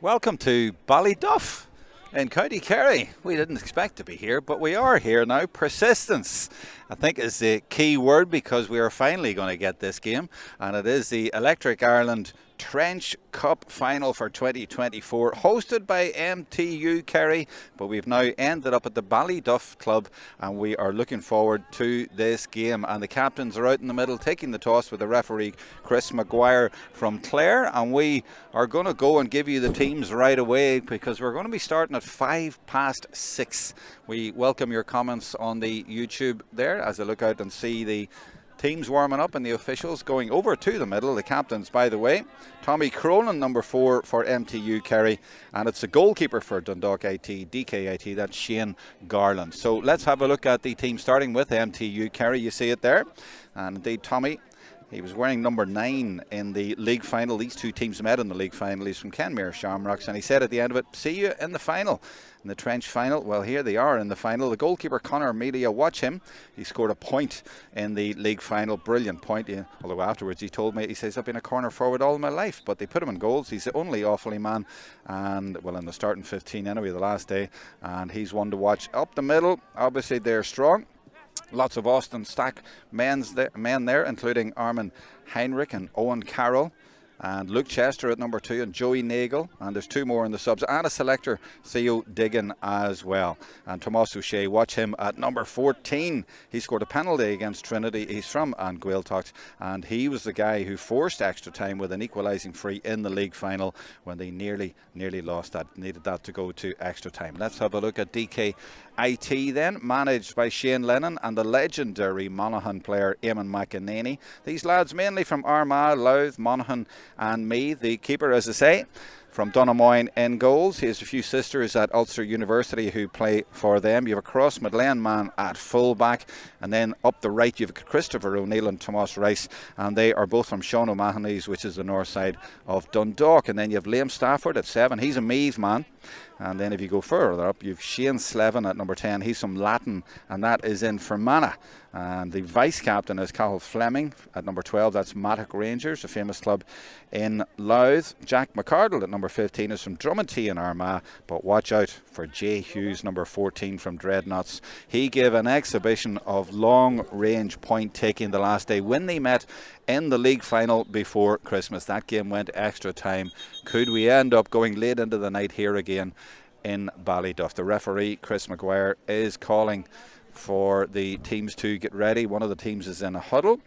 Welcome to Ballyduff in County Kerry. We didn't expect to be here, but we are here now. Persistence, I think, is the key word, because we are finally going to get this game, and it is the Electric Ireland Trench Cup final for 2024, hosted by MTU Kerry, but we've now ended up at the Ballyduff Club, and we are looking forward to this game. And the captains are out in the middle taking the toss with the referee Chris Maguire from Clare, and we are going to go and give you the teams right away, because we're going to be starting at 6:05. We welcome your comments on the YouTube there as I look out and see the teams warming up and the officials going over to the middle. The captains, by the way, Tommy Cronin, number 4 for MTU Kerry, and it's the goalkeeper for Dundalk IT, DKIT, that's Shane Garland. So let's have a look at the team, starting with MTU Kerry. You see it there, and indeed Tommy, he was wearing number 9 in the league final. These two teams met in the league final. He's from Kenmare Shamrocks, and he said at the end of it, see you in the final, in the trench final. Well, here they are in the final. The goalkeeper, Conor Media, watch him. He scored a point in the league final, brilliant point. Although afterwards he told me, he says, I've been a corner forward all my life, but they put him in goals. He's the only Offaly man, and well, in the starting 15 anyway, the last day, and he's one to watch. Up the middle, obviously they're strong. Lots of Austin Stack men there, including Armin Heinrich and Owen Carroll, and Luke Chester at number 2, and Joey Nagel, and there's 2 more in the subs, and a selector, Theo Diggin, as well. And Tomas O'Shea, watch him at number 14. He scored a penalty against Trinity. He's from Anguiltocht, and he was the guy who forced extra time with an equalising free in the league final when they nearly lost that, needed that to go to extra time. Let's have a look at DKIT then, managed by Shane Lennon and the legendary Monaghan player Eamon McEnany. These lads mainly from Armagh, Louth, Monaghan and Meath. The keeper, as I say, from Donamoyne in goals. He has a few sisters at Ulster University who play for them. You have a Cross Midland man at full-back, and then up the right you have Christopher O'Neill and Thomas Rice, and they are both from Sean O'Mahony's, which is the north side of Dundalk. And then you have Liam Stafford at 7. He's a Meath man. And then if you go further up, you've Shane Slevin at number 10. He's from Latin, and that is in Fermanagh. And the vice-captain is Cathal Fleming at number 12. That's Mattock Rangers, a famous club in Louth. Jack McCardle at number 15 is from Drummondtee in Armagh. But watch out for Jay Hughes, number 14 from Dreadnoughts. He gave an exhibition of long-range point-taking the last day when they met in the league final before Christmas. That game went extra time. Could we end up going late into the night here again in Ballyduff? The referee, Chris Maguire, is calling for the teams to get ready. One of the teams is in a huddle.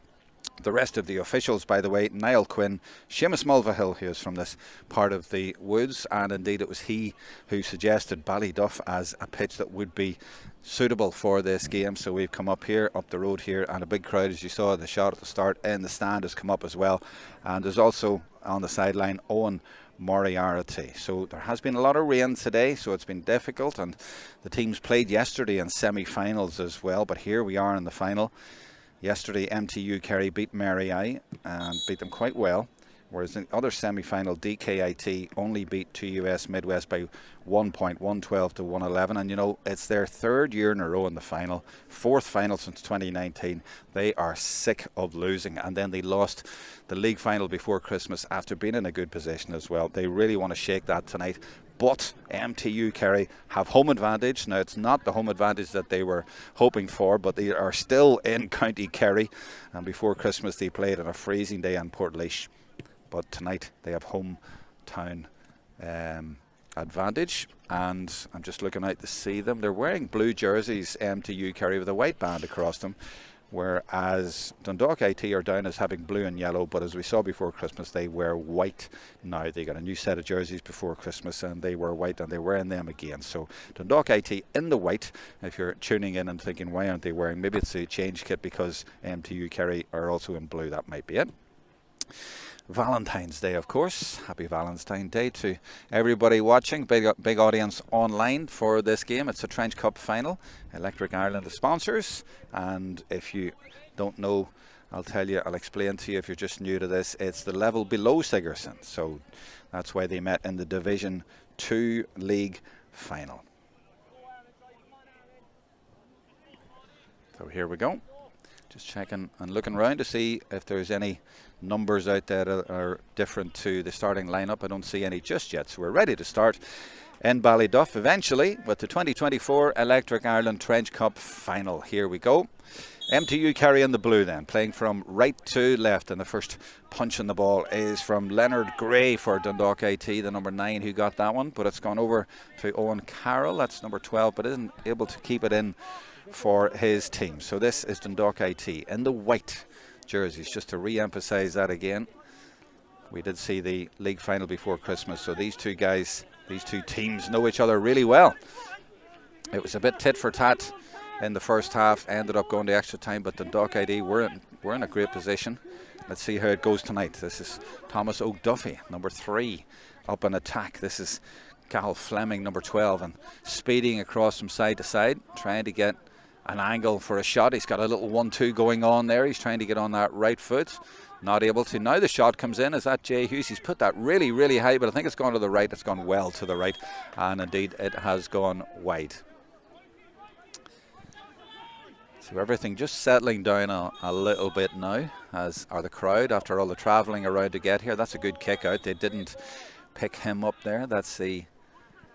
The rest of the officials, by the way, Niall Quinn, Seamus Mulvihill, who is from this part of the woods, and indeed it was he who suggested Ballyduff as a pitch that would be suitable for this game. So we've come up here, up the road here, and a big crowd, as you saw the shot at the start, in the stand has come up as well. And there's also on the sideline Owen Moriarty. So there has been a lot of rain today, so it's been difficult, and the teams played yesterday in semi-finals as well, but here we are in the final. Yesterday MTU Kerry beat Mary I and beat them quite well, whereas in the other semi-final DKIT only beat 2US Midwest by 1 point, 112 to 111. And you know, it's their 3rd year in a row in the final, 4th final since 2019. They are sick of losing, and then they lost the league final before Christmas after being in a good position as well. They really want to shake that tonight. But MTU Kerry have home advantage. Now, it's not the home advantage that they were hoping for, but they are still in County Kerry. And before Christmas, they played on a freezing day in Portlaoise. But tonight, they have hometown advantage. And I'm just looking out to see them. They're wearing blue jerseys, MTU Kerry, with a white band across them, whereas Dundalk IT are down as having blue and yellow, but as we saw before Christmas, they wear white now. They got a new set of jerseys before Christmas, and they were white, and they're wearing them again. So Dundalk IT in the white. If you're tuning in and thinking, why aren't they wearing, maybe it's a change kit because MTU Kerry are also in blue. That might be it. Valentine's Day, of course. Happy Valentine's Day to everybody watching. Big audience online for this game. It's a Trench Cup final. Electric Ireland, the sponsors. And if you don't know, I'll tell you, I'll explain to you if you're just new to this. It's the level below Sigerson. So that's why they met in the Division 2 League final. So here we go. Just checking and looking around to see if there's any numbers out there that are different to the starting lineup. I don't see any just yet, so we're ready to start in Ballyduff eventually with the 2024 Electric Ireland Trench Cup final. Here we go. MTU Kerry in the blue then, playing from right to left, and the first punch in the ball is from Leonard Gray for Dundalk IT, the number 9 who got that one, but it's gone over to Owen Carroll, that's number 12, but isn't able to keep it in for his team. So this is Dundalk IT in the white jerseys, just to re-emphasise that again. We did see the league final before Christmas, so these two guys, these two teams know each other really well. It was a bit tit for tat in the first half, ended up going to extra time, but Dundalk ID were in a great position. Let's see how it goes tonight. This is Thomas O'Duffy, number 3, up in attack. This is Cathal Fleming, number 12, and speeding across from side to side, trying to get an angle for a shot. He's got a little 1-2 going on there. He's trying to get on that right foot. Not able to. Now the shot comes in. Is that Jay Hughes? He's put that really, really high, but I think it's gone to the right. It's gone well to the right, and indeed it has gone wide. So everything just settling down a little bit now, as are the crowd after all the travelling around to get here. That's a good kick out. They didn't pick him up there. That's the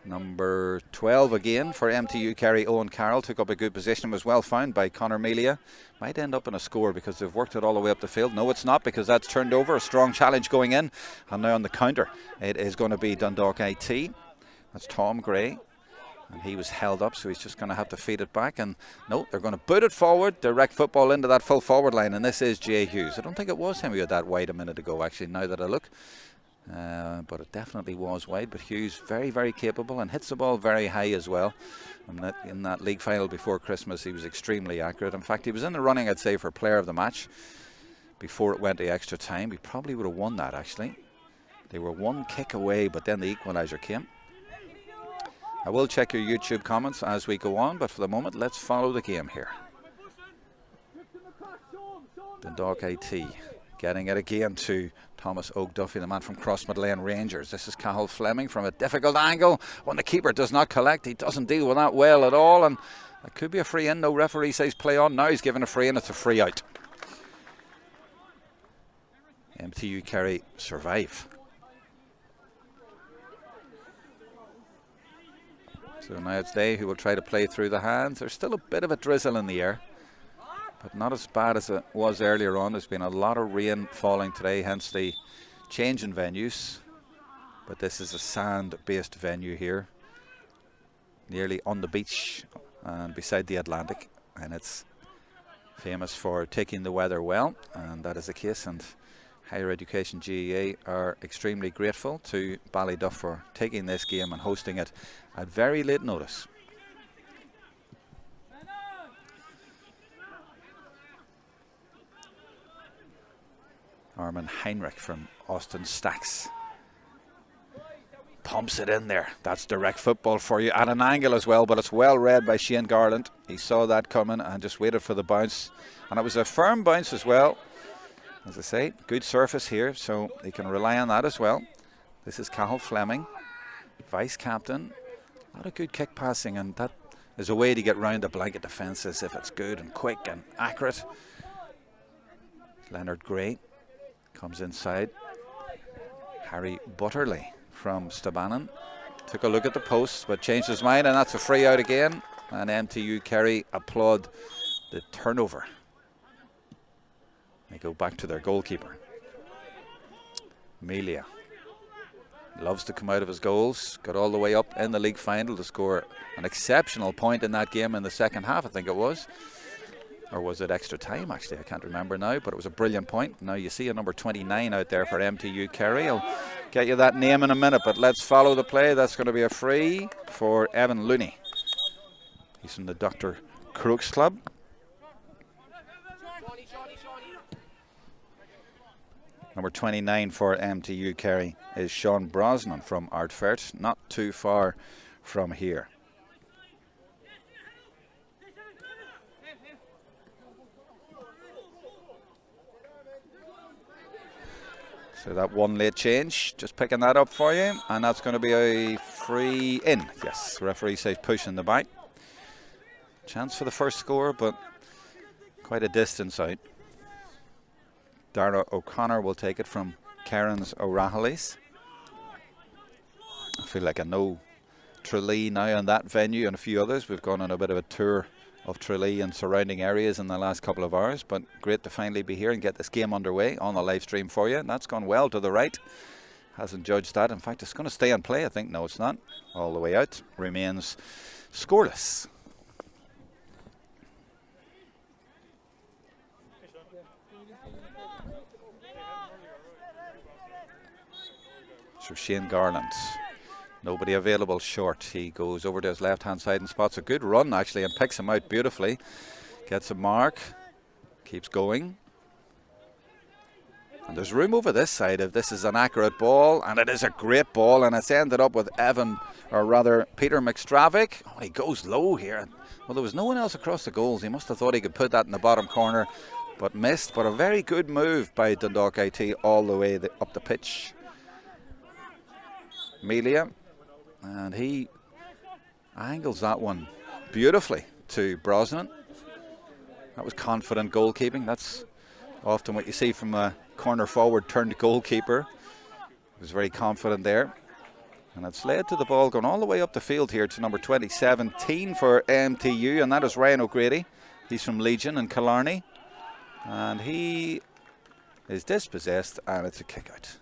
number 12 again for MTU Kerry. Owen Carroll took up a good position, was well found by Conor Melia. Might end up in a score because they've worked it all the way up the field. No, it's not, because that's turned over. A strong challenge going in, and now on the counter it is going to be Dundalk IT. That's Tom Gray, and he was held up, so he's just going to have to feed it back. And no, they're going to boot it forward, direct football into that full forward line, and this is Jay Hughes. I don't think it was him who had that wide a minute ago, actually, now that I look. But it definitely was wide. But Hughes, very, very capable, and hits the ball very high as well. And in that league final before Christmas, he was extremely accurate. In fact, he was in the running, I'd say, for player of the match before it went to extra time. He probably would have won that, actually. They were one kick away, but then the equaliser came. I will check your YouTube comments as we go on, but for the moment, let's follow the game here. Dundalk IT getting it again to Thomas O'Duffy, the man from Crossmaglen Rangers. This is Cathal Fleming from a difficult angle. When the keeper does not collect, he doesn't deal with that well at all, and it could be a free in. No, referee says play on. Now he's given a free in. It's a free out. MTU Kerry survive. So now it's they who will try to play through the hands. There's still a bit of a drizzle in the air, but not as bad as it was earlier on. There's been a lot of rain falling today, hence the change in venues. But this is a sand-based venue here, nearly on the beach and beside the Atlantic, and it's famous for taking the weather well, and that is the case. And Higher Education GAA are extremely grateful to Ballyduff for taking this game and hosting it at very late notice. Armin Heinrich from Austin Stacks pumps it in there. That's direct football for you at an angle as well, but it's well read by Shane Garland. He saw that coming and just waited for the bounce, and it was a firm bounce as well. As I say, good surface here, so they can rely on that as well. This is Cathal Fleming, vice captain. A lot of good kick passing, and that is a way to get round the blanket defences if it's good and quick and accurate. Leonard Gray comes inside. Harry Butterley from Stabannon took a look at the post but changed his mind, and that's a free out again, and MTU Kerry applaud the turnover. They go back to their goalkeeper. Melia loves to come out of his goals, got all the way up in the league final to score an exceptional point in that game in the second half, I think it was. Or was it extra time, actually? I can't remember now, but it was a brilliant point. Now you see a number 29 out there for MTU Kerry. I'll get you that name in a minute, but let's follow the play. That's going to be a free for Evan Looney. He's from the Dr. Crooks Club. Number 29 for MTU Kerry is Sean Brosnan from Ardfert, not too far from here. So that one late change, just picking that up for you, and that's going to be a free in. Yes, the referee says push in the back. Chance for the first score, but quite a distance out. Dara O'Connor will take it from Karen's O'Rahilly's. I feel like I know Tralee now on that venue and a few others. We've gone on a bit of a tour of Tralee and surrounding areas in the last couple of hours, but great to finally be here and get this game underway on the live stream for you. And that's gone well to the right. Hasn't judged that. In fact, it's going to stay on play, I think. No, it's not. All the way out. Remains scoreless. So Shane Garland, nobody available short. He goes over to his left hand side and spots a good run actually and picks him out beautifully. Gets a mark, keeps going. And there's room over this side if this is an accurate ball, and it is a great ball, and it's ended up with Peter McStravick. Oh, he goes low here. Well, there was no one else across the goals. He must have thought he could put that in the bottom corner, but missed. But a very good move by Dundalk IT all the way up the pitch. Melia, and he angles that one beautifully to Brosnan. That was confident goalkeeping. That's often what you see from a corner forward turned goalkeeper. He was very confident there, and it's led to the ball going all the way up the field here to number 2017 for MTU, and that is Ryan O'Grady. He's from Legion in Killarney, and he is dispossessed, and it's a kick out.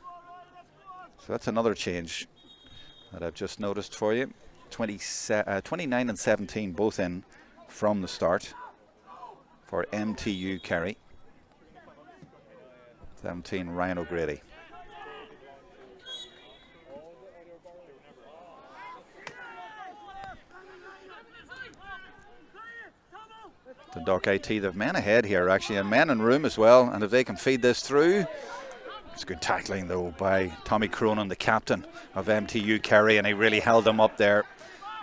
So that's another change that I've just noticed for you. 29 and 17 both in from the start for MTU Kerry. 17 Ryan O'Grady. Dundalk IT, they've men ahead here actually, and men in room as well, and if they can feed this through. It's good tackling though by Tommy Cronin, the captain of MTU Kerry, and he really held them up there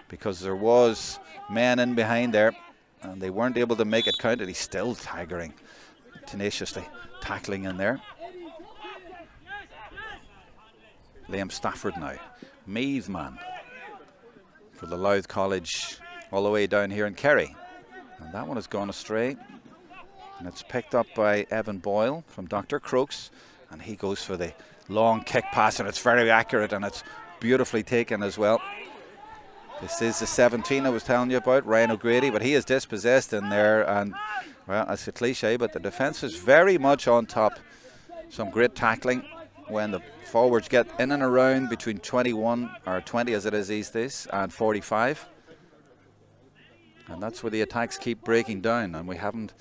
because there was men in behind there and they weren't able to make it count, and he's still tigering, tenaciously tackling in there. Liam Stafford now, Meath man for the Louth College all the way down here in Kerry, and that one has gone astray, and it's picked up by Evan Boyle from Dr. Crokes. And he goes for the long kick pass, and it's very accurate, and it's beautifully taken as well. This is the 17 I was telling you about, Ryan O'Grady, but he is dispossessed in there, and well, that's a cliche, but the defence is very much on top. Some great tackling when the forwards get in and around between 21 or 20 as it is these days and 45, and that's where the attacks keep breaking down, and we haven't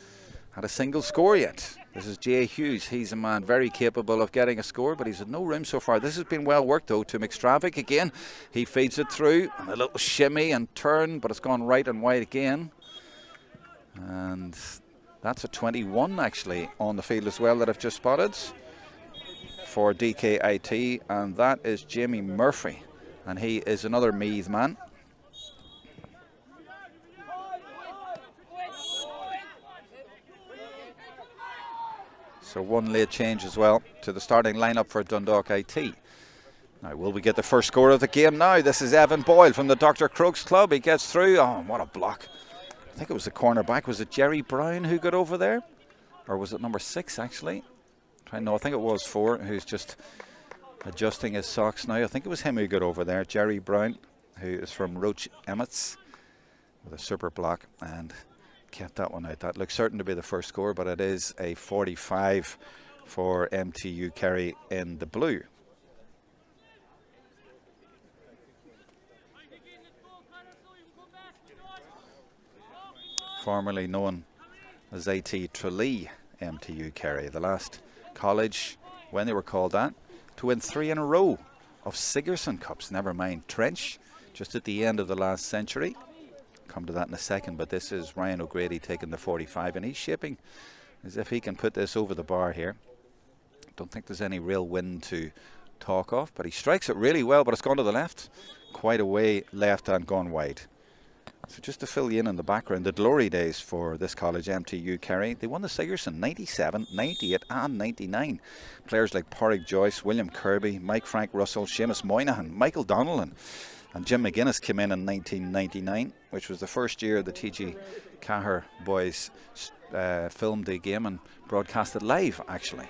had a single score yet. This is Jay Hughes. He's a man very capable of getting a score, but he's had no room so far. This has been well worked though to McStravick again. He feeds it through, and a little shimmy and turn, but it's gone right and wide again. And that's a 21 actually on the field as well that I've just spotted for DKIT, and that is Jamie Murphy, and he is another Meath man. So one late change as well to the starting lineup for Dundalk IT. Now, will we get the first score of the game now? This is Evan Boyle from the Dr. Crokes club. He gets through. Oh, what a block. I think it was the cornerback. Was it Jerry Brown who got over there? Or was it number 6 actually? No, I think it was 4, who's just adjusting his socks now. I think it was him who got over there. Jerry Brown, who is from Roach Emmets, with a super block, and kept that one out. That looks certain to be the first score, but it is a 45 for MTU Kerry in the blue. Formerly known as AT Tralee MTU Kerry, the last college, when they were called that, to win 3 in a row of Sigerson Cups, never mind Trench, just at the end of the last century. Come to that in a second, but this is Ryan O'Grady taking the 45, and he's shaping as if he can put this over the bar here. Don't think there's any real wind to talk of, but he strikes it really well, but it's gone to the left, quite a way left and gone wide. So just to fill you in the background, the glory days for this college, MTU Kerry, they won the Sigerson 97, 98 and 99. Players like Porrick Joyce, William Kirby, Mike Frank Russell, Seamus Moynihan, Michael Donnellan, And Jim McGuinness came in 1999, which was the first year the TG Cahir boys filmed the game and broadcast it live, actually.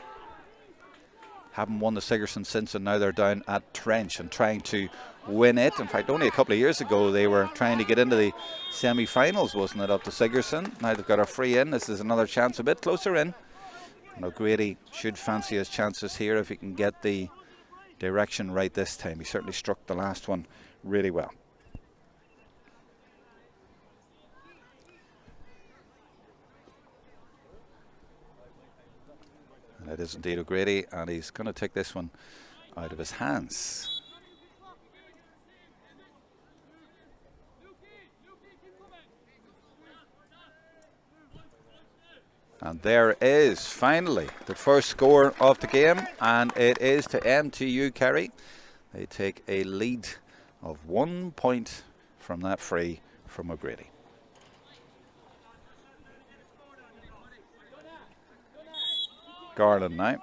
Haven't won the Sigerson since, and now they're down at Trench and trying to win it. In fact, only a couple of years ago they were trying to get into the semi-finals, wasn't it, up to Sigerson. Now they've got a free in. This is another chance a bit closer in. And O'Grady should fancy his chances here if he can get the direction right this time. He certainly struck the last one really well. And it is indeed O'Grady, and he's going to take this one out of his hands. And there is finally the first score of the game, and it is to MTU Kerry. They take a lead of 1 point from that free from O'Grady. Garland now.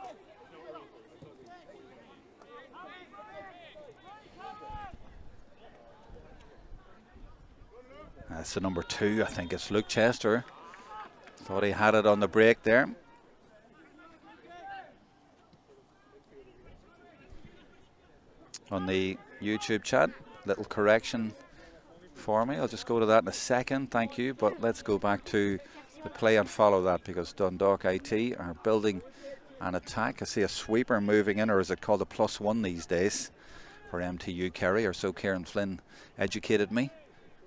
That's the number 2, I think it's Luke Chester. Thought he had it on the break there. On the YouTube chat, little correction for me. I'll just go to that in a second, thank you. But let's go back to the play and follow that, because Dundalk IT are building an attack. I see a sweeper moving in, or is it called a +1 these days for MTU Kerry, or so Kieran Flynn educated me.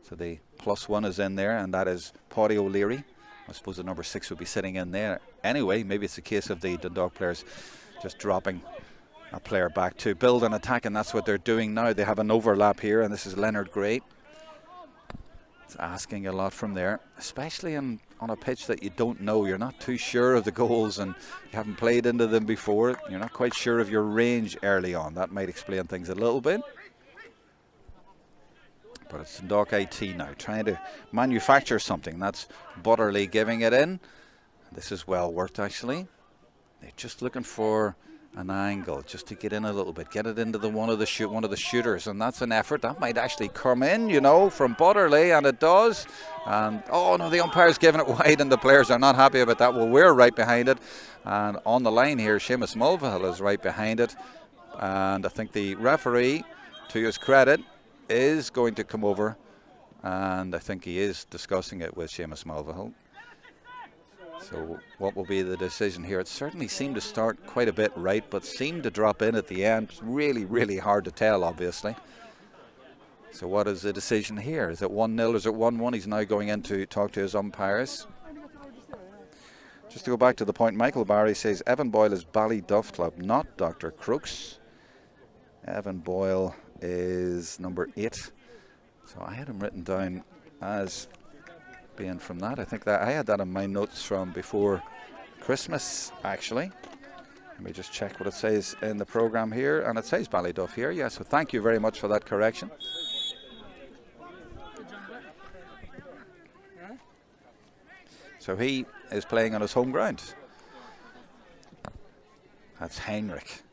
So the +1 is in there, and that is Paddy O'Leary. I suppose the number 6 would be sitting in there anyway. Maybe it's a case of the Dundalk players just dropping a player back to build an attack, and that's what they're doing now. They have an overlap here, and this is Leonard Gray. It's asking a lot from there, especially on a pitch that you don't know. You're not too sure of the goals, and you haven't played into them before. You're not quite sure of your range early on. That might explain things a little bit. But it's Dundalk IT now trying to manufacture something. That's Butterley giving it in. This is well worked, actually. They're just looking for an angle just to get in a little bit, get it into the one of the shooters, and that's an effort that might actually come in, you know, from Butterley, and it does. And oh no, the umpire's giving it wide, and the players are not happy about that. Well, we're right behind it, and on the line here, Seamus Mulvihill is right behind it, and I think the referee, to his credit, is going to come over, and I think he is discussing it with Seamus Mulvihill. So what will be the decision here? It certainly seemed to start quite a bit right, but seemed to drop in at the end. It's really, really hard to tell, obviously. So what is the decision here? Is it 1-0? Is it 1-1? He's now going in to talk to his umpires. Just to go back to the point, Michael Barry says Evan Boyle is Ballyduff Club, not Dr. Crooks. Evan Boyle is number 8. So I had him written down as being from that. I think that I had that in my notes from before Christmas, actually. Let me just check what it says in the program here, and it says Ballyduff here. Yeah, so thank you very much for that correction. So he is playing on his home ground. That's Heinrich.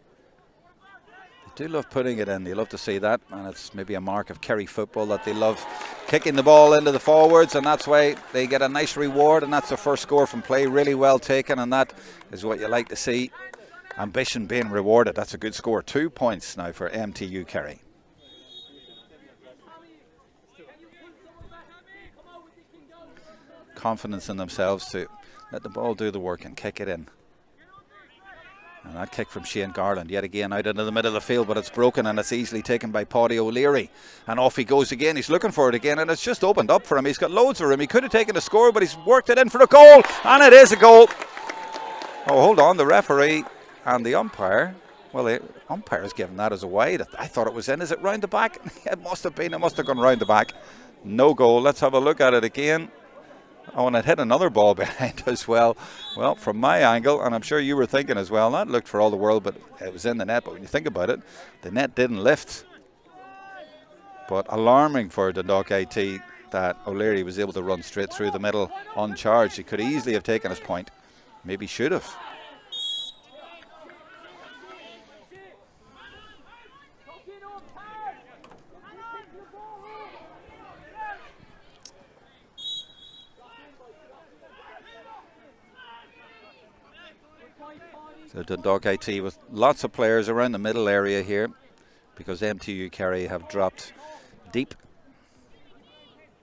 They do love putting it in. They love to see that, and it's maybe a mark of Kerry football that they love kicking the ball into the forwards, and that's why they get a nice reward, and that's the first score from play. Really well taken, and that is what you like to see. Ambition being rewarded. That's a good score. 2 points now for MTU Kerry. Confidence in themselves to let the ball do the work and kick it in. And that kick from Shane Garland, yet again out into the middle of the field, but it's broken, and it's easily taken by Paddy O'Leary. And off he goes again. He's looking for it again, and it's just opened up for him. He's got loads of room. He could have taken a score, but he's worked it in for a goal, and it is a goal. Oh, hold on. The referee and the umpire. Well, the umpire's given that as a wide. I thought it was in. Is it round the back? It must have been. It must have gone round the back. No goal. Let's have a look at it again. Oh, and it hit another ball behind as well. Well, from my angle, and I'm sure you were thinking as well, that looked for all the world, but it was in the net. But when you think about it, the net didn't lift. But alarming for Dundalk IT that O'Leary was able to run straight through the middle uncharged. He could easily have taken his point. Maybe should have. So Dundalk IT with lots of players around the middle area here, because MTU Kerry have dropped deep.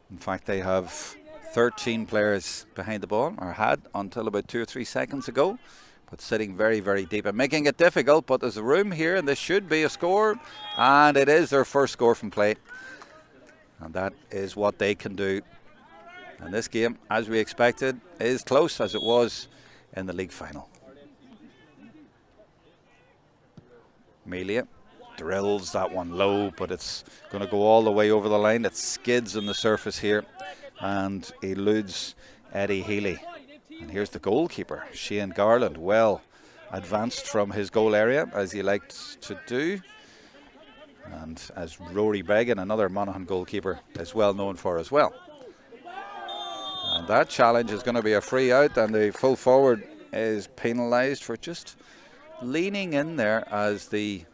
In fact, they have 13 players behind the ball, or had until about 2 or 3 seconds ago, but sitting very, very deep and making it difficult. But there's a room here, and this should be a score, and it is their first score from play, and that is what they can do. And this game, as we expected, is close as it was in the league final. Melia drills that one low, but it's going to go all the way over the line. It skids on the surface here and eludes Eddie Healy. And here's the goalkeeper, Shane Garland, well advanced from his goal area, as he liked to do. And as Rory Began, another Monaghan goalkeeper, is well known for as well. And that challenge is going to be a free out, and the full forward is penalised for just leaning in there as the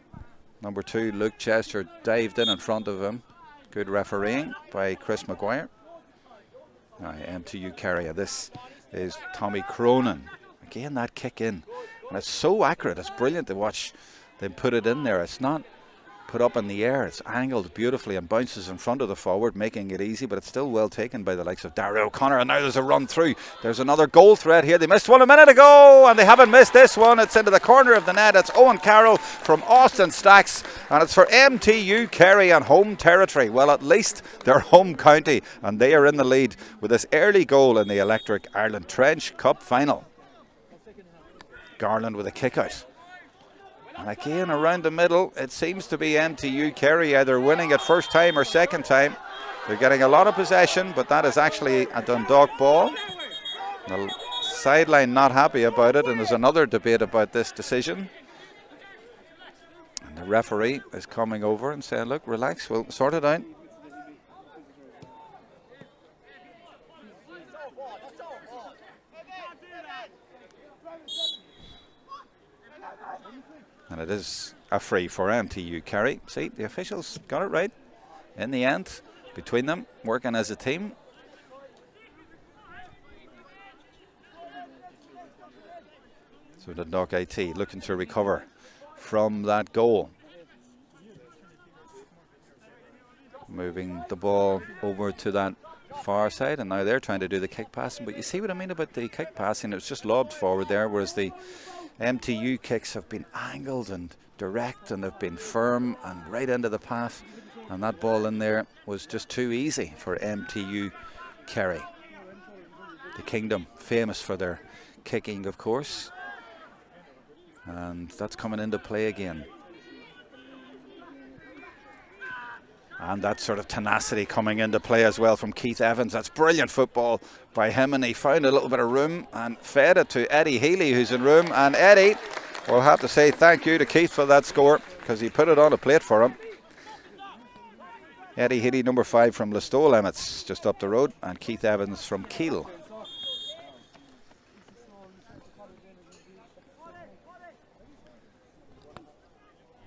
number 2, Luke Chester, dived in front of him. Good refereeing by Chris Maguire. MTU Kerry. This is Tommy Cronin. Again, that kick in. And it's so accurate. It's brilliant to watch them put it in there. It's not put up in the air. It's angled beautifully and bounces in front of the forward, making it easy, but it's still well taken by the likes of Darragh O'Connor. And now there's a run through. There's another goal threat here. They missed one a minute ago, and they haven't missed this one. It's into the corner of the net. It's Owen Carroll from Austin Stacks, and it's for MTU Kerry on home territory. Well, at least they're home county, and they are in the lead with this early goal in the Electric Ireland Trench Cup final. Garland with a kick out. And again, around the middle, it seems to be MTU Kerry either winning it first time or second time. They're getting a lot of possession, but that is actually a Dundalk ball. The sideline not happy about it, and there's another debate about this decision. And the referee is coming over and saying, look, relax, we'll sort it out. And it is a free for MTU Kerry. See, the officials got it right in the end, between them, working as a team. So Dundalk IT looking to recover from that goal. Moving the ball over to that far side, and now they're trying to do the kick passing. But you see what I mean about the kick passing? It was just lobbed forward there, whereas the MTU kicks have been angled and direct, and they've been firm and right into the path, and that ball in there was just too easy for MTU Kerry. The Kingdom, famous for their kicking, of course, and that's coming into play again. And that sort of tenacity coming into play as well from Keith Evans. That's brilliant football by him, and he found a little bit of room and fed it to Eddie Healy, who's in room. And Eddie, we'll have to say thank you to Keith for that score, because he put it on a plate for him. Eddie Healy, number 5 from Listowel Emmets, just up the road, and Keith Evans from Kiel.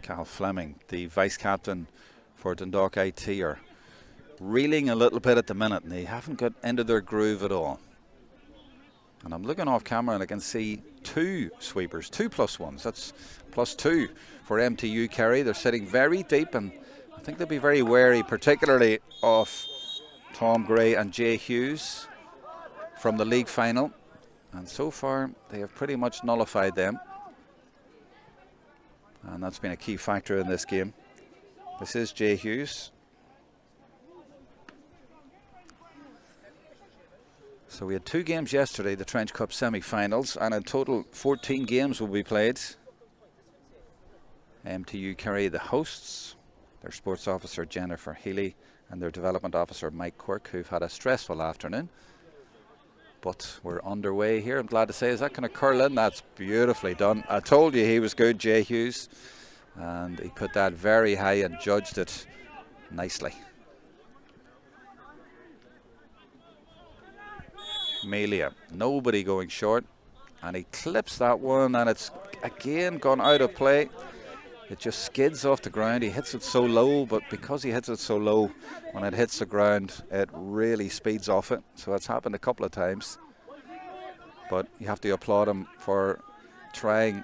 Cal Fleming, the vice-captain for Dundalk IT, are reeling a little bit at the minute, and they haven't got into their groove at all. And I'm looking off camera and I can see 2 sweepers, 2 plus ones. That's +2 for MTU Kerry. They're sitting very deep, and I think they'll be very wary, particularly of Tom Gray and Jay Hughes from the league final. And so far they have pretty much nullified them, and that's been a key factor in this game. This is Jay Hughes. So we had 2 games yesterday, the Trench Cup semi-finals, and in total 14 games will be played. MTU Kerry, the hosts, their sports officer Jennifer Healy and their development officer Mike Quirk, who've had a stressful afternoon. But we're underway here, I'm glad to say. Is that going to curl in? That's beautifully done. I told you he was good, Jay Hughes. And he put that very high and judged it nicely. Melia, nobody going short, and he clips that one, and it's again gone out of play. It just skids off the ground. He hits it so low, but because he hits it so low, when it hits the ground, it really speeds off it. So it's happened a couple of times, but you have to applaud him for trying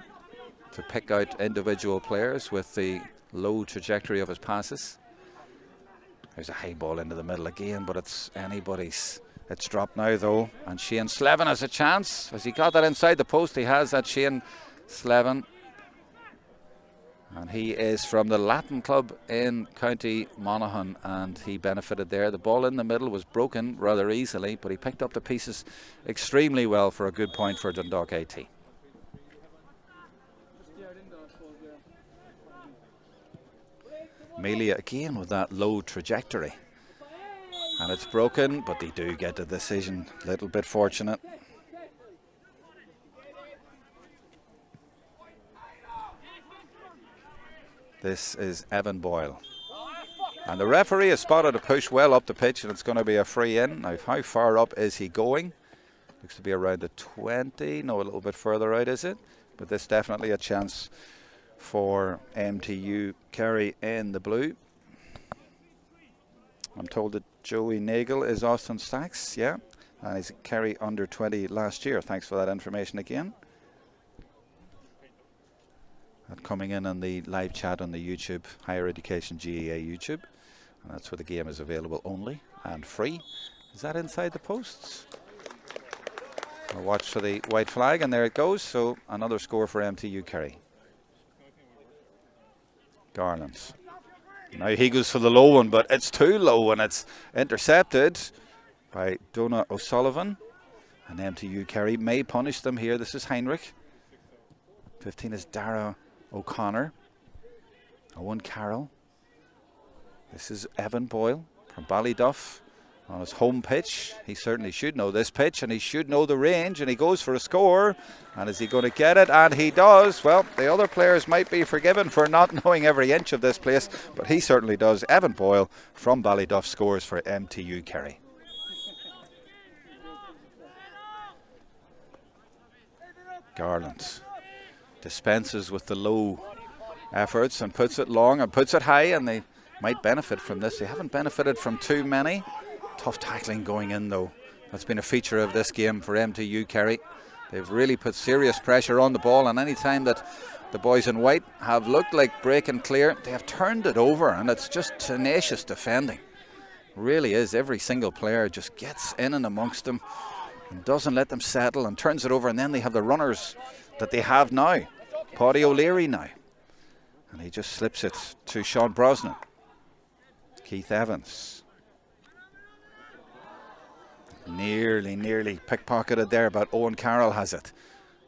to pick out individual players with the low trajectory of his passes. There's a high ball into the middle again, but it's anybody's. It's dropped now though, and Shane Slevin has a chance. Has he got that inside the post? He has that, Shane Slevin. And he is from the Latin club in County Monaghan, and he benefited there. The ball in the middle was broken rather easily, but he picked up the pieces extremely well for a good point for Dundalk AT. Melia again with that low trajectory, and it's broken, but they do get the decision. Little bit fortunate. This is Evan Boyle, and the referee has spotted a push well up the pitch, and it's going to be a free in. Now, how far up is he going? Looks to be around the 20. No, a little bit further out, is it? But this definitely a chance for MTU Kerry in the blue. I'm told that Joey Nagel is Austin Stacks, yeah, and he's Kerry under 20 last year. Thanks for that information again. That coming in on the live chat on the YouTube, Higher Education GAA YouTube, and that's where the game is available only and free. Is that inside the posts? I'll watch for the white flag, and there it goes. So another score for MTU Kerry. Garland. Now he goes for the low one, but it's too low, and it's intercepted by Donagh O'Sullivan. And MTU Kerry may punish them here. This is Heinrich. 15 is Dara O'Connor. Owen Carroll. This is Evan Boyle from Ballyduff on his home pitch. He certainly should know this pitch, and he should know the range, and he goes for a score. And is he going to get it? And he does. Well, the other players might be forgiven for not knowing every inch of this place, but he certainly does. Evan Boyle from Ballyduff scores for MTU Kerry. Garland dispenses with the low efforts and puts it long and puts it high, and they might benefit from this. They haven't benefited from too many. Tough tackling going in though. That's been a feature of this game for MTU Kerry. They've really put serious pressure on the ball, and any time that the boys in white have looked like breaking clear, they have turned it over, and it's just tenacious defending. Really is. Every single player just gets in and amongst them and doesn't let them settle and turns it over, and then they have the runners that they have now. Paddy O'Leary now, and he just slips it to Sean Brosnan. Keith Evans. Nearly pickpocketed there, but Owen Carroll has it.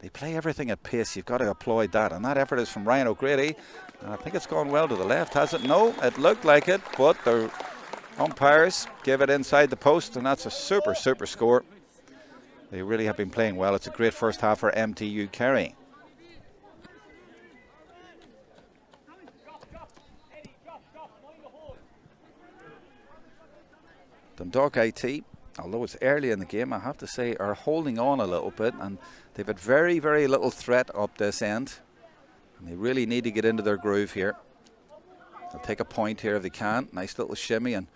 They play everything at pace. You've got to applaud that, and that effort is from Ryan O'Grady, and I think it's gone well to the left, has it? No, it looked like it, but the umpires give it inside the post, and that's a super score. They really have been playing well. It's a great first half for MTU Kerry. Dundalk AT, although it's early in the game, I have to say, are holding on a little bit, and they've had very little threat up this end, and they really need to get into their groove here. They'll take a point here if they can. Nice little shimmy and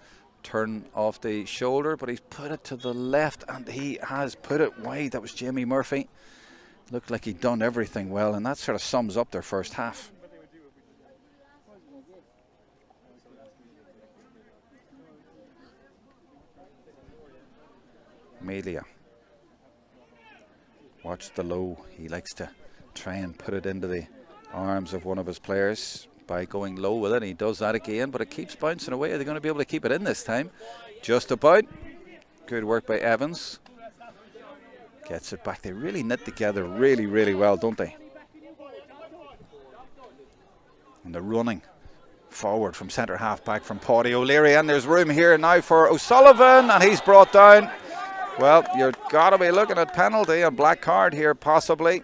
turn off the shoulder, but he's put it to the left, and he has put it wide. That was Jamie Murphy. Looked like he'd done everything well, and that sort of sums up their first half. Melia. Watch the low. He likes to try and put it into the arms of one of his players by going low with it. He does that again, but it keeps bouncing away. Are they going to be able to keep it in this time? Just about. Good work by Evans. Gets it back. They really knit together really well, don't they? And the running forward from centre half back from Paddy O'Leary, and there's room here now for O'Sullivan, and he's brought down. Well, you've got to be looking at penalty and black card here, possibly.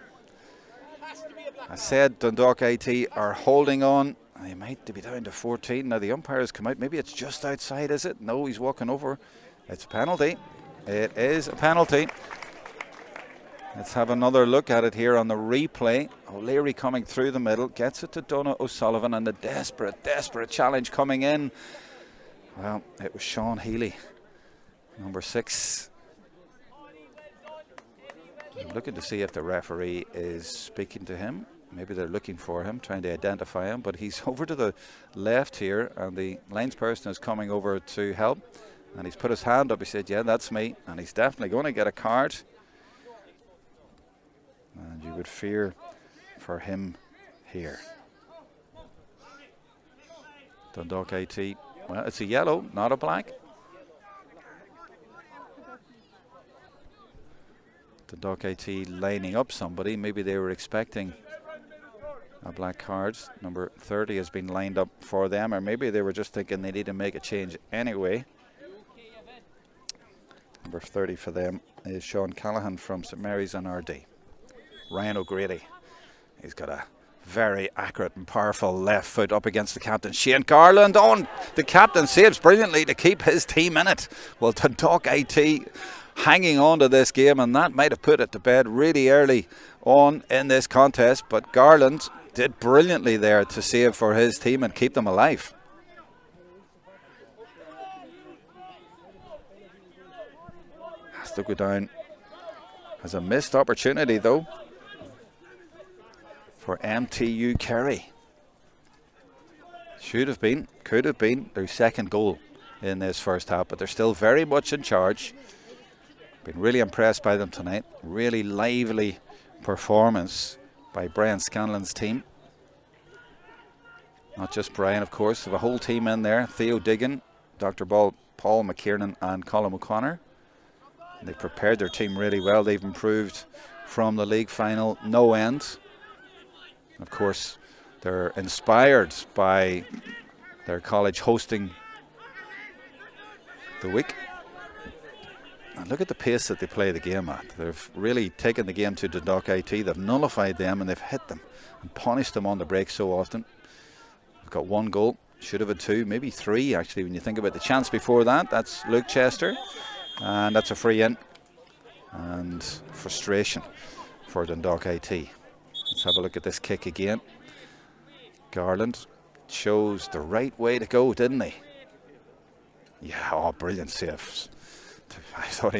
I said Dundalk AT are holding on. They might be down to 14. Now the umpires come out. Maybe it's just outside, is it? No, he's walking over. It's a penalty. It is a penalty. Let's have another look at it here on the replay. O'Leary coming through the middle. Gets it to Donagh O'Sullivan, and the desperate challenge coming in. Well, it was Sean Healy, number 6. I'm looking to see if the referee is speaking to him. Maybe they're looking for him, trying to identify him, but he's over to the left here, and the linesperson is coming over to help, and he's put his hand up. He said, yeah, that's me, and he's definitely going to get a card, and you would fear for him here. Dundalk AT, well, it's a yellow, not a black. Dundalk AT lining up somebody. Maybe they were expecting a black card. Number 30 has been lined up for them, or maybe they were just thinking they need to make a change anyway. Number 30 for them is Sean Callahan from St Mary's and RD. Ryan O'Grady, he's got a very accurate and powerful left foot up against the captain, Shane Garland. On the captain saves brilliantly to keep his team in it. Well, Dundalk AT hanging on to this game, and that might have put it to bed really early on in this contest, but Garland did brilliantly there to save for his team and keep them alive. Has to go down as a missed opportunity though for MTU Kerry. Should have been, could have been their second goal in this first half, but they're still very much in charge. Been really impressed by them tonight. Really lively performance by Brian Scanlon's team. Not just Brian, of course. They have a whole team in there. Theo Diggin, Dr. Paul McKiernan and Colin O'Connor. They've prepared their team really well. They've improved from the league final no end. Of course, they're inspired by their college hosting the week. And look at the pace that they play the game at. They've really taken the game to Dundalk IT. They've nullified them and they've hit them and punished them on the break so often. They've got one goal, should have had two, maybe three actually when you think about the chance before that. That's Luke Chester, and that's a free in. And frustration for Dundalk IT. Let's have a look at this kick again. Garland chose the right way to go, didn't he? Yeah, oh, brilliant saves. I thought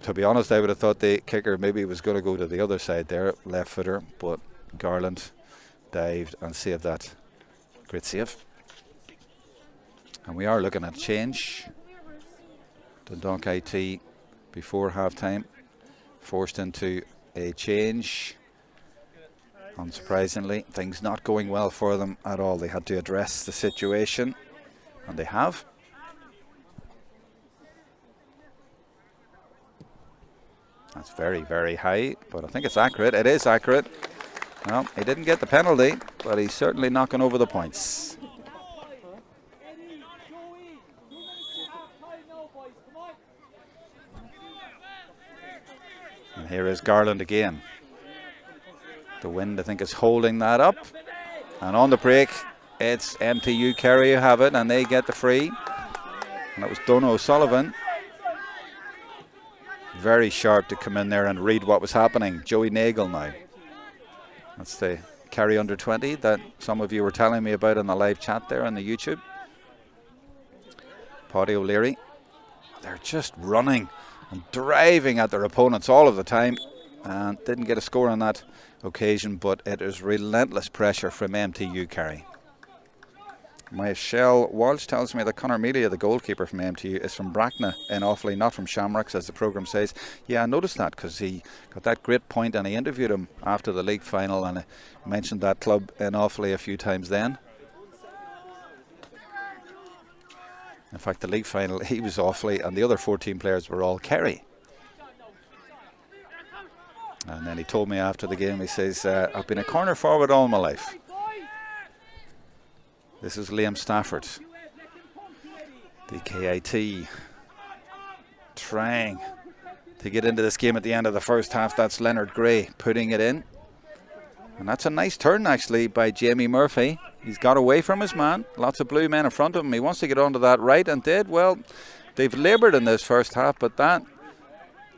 to be honest, I would have thought the kicker maybe was going to go to the other side there, left footer, but Garland dived and saved that. Great save. And we are looking at change. Dundalk IT before half time forced into a change. Unsurprisingly, things not going well for them at all. They had to address the situation, and they have. That's very, very high, but I think it's accurate. It is accurate. Well, he didn't get the penalty, but he's certainly knocking over the points. And here is Garland again. The wind, I think, is holding that up. And on the break, it's MTU Kerry who have it, and they get the free. And that was Donald O'Sullivan. Very sharp to come in there and read what was happening. Joey Nagel now. That's the Kerry under 20 that some of you were telling me about in the live chat there on the YouTube. Paddy O'Leary. They're just running and driving at their opponents all of the time, and didn't get a score on that occasion, but it is relentless pressure from MTU Kerry. Michelle Walsh tells me that Conor Mealy, the goalkeeper from MTU, is from Bracknell in Offaly, not from Shamrocks, as the programme says. Yeah, I noticed that because he got that great point and I interviewed him after the league final, and I mentioned that club in Offaly a few times then. In fact, the league final, he was Offaly and the other 14 players were all Kerry. And then he told me after the game, he says, I've been a corner forward all my life. This is Liam Stafford. DKIT trying to get into this game at the end of the first half. That's Leonard Gray putting it in. And that's a nice turn actually by Jamie Murphy. He's got away from his man. Lots of blue men in front of him. He wants to get onto that right and did. Well, they've laboured in this first half, but that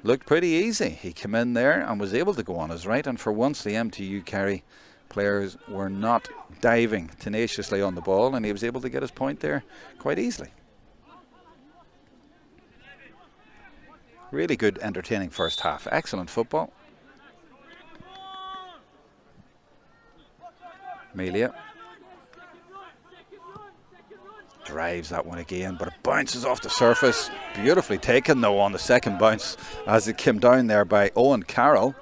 looked pretty easy. He came in there and was able to go on his right, and for once the MTU Kerry players were not diving tenaciously on the ball, and he was able to get his point there quite easily. Really good, entertaining first half. Excellent football. Amelia drives that one again, but it bounces off the surface. Beautifully taken though on the second bounce as it came down there by Owen Carroll.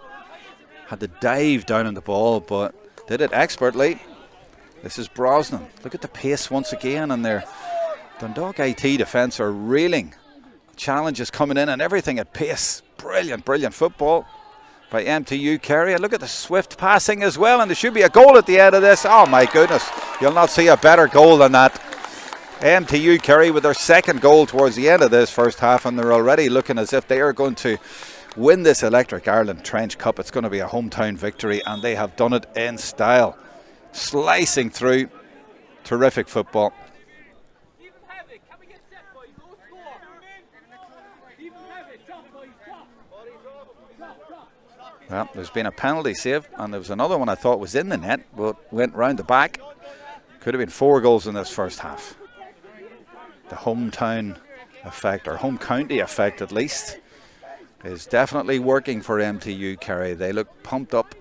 Had to dive down on the ball, but did it expertly. This is Brosnan. Look at the pace once again, and their Dundalk IT defence are reeling. Challenges coming in and everything at pace. Brilliant, brilliant football by MTU Kerry. And look at the swift passing as well, and there should be a goal at the end of this. Oh my goodness, you'll not see a better goal than that. MTU Kerry with their second goal towards the end of this first half, and they're already looking as if they are going to win this Electric Ireland Trench Cup. It's going to be a hometown victory, and they have done it in style. Slicing through. Terrific football. Well, there's been a penalty save, and there was another one I thought was in the net, but went round the back. Could have been 4 goals in this first half. The hometown effect, or home county effect at least, is definitely working for MTU Kerry. They look pumped up,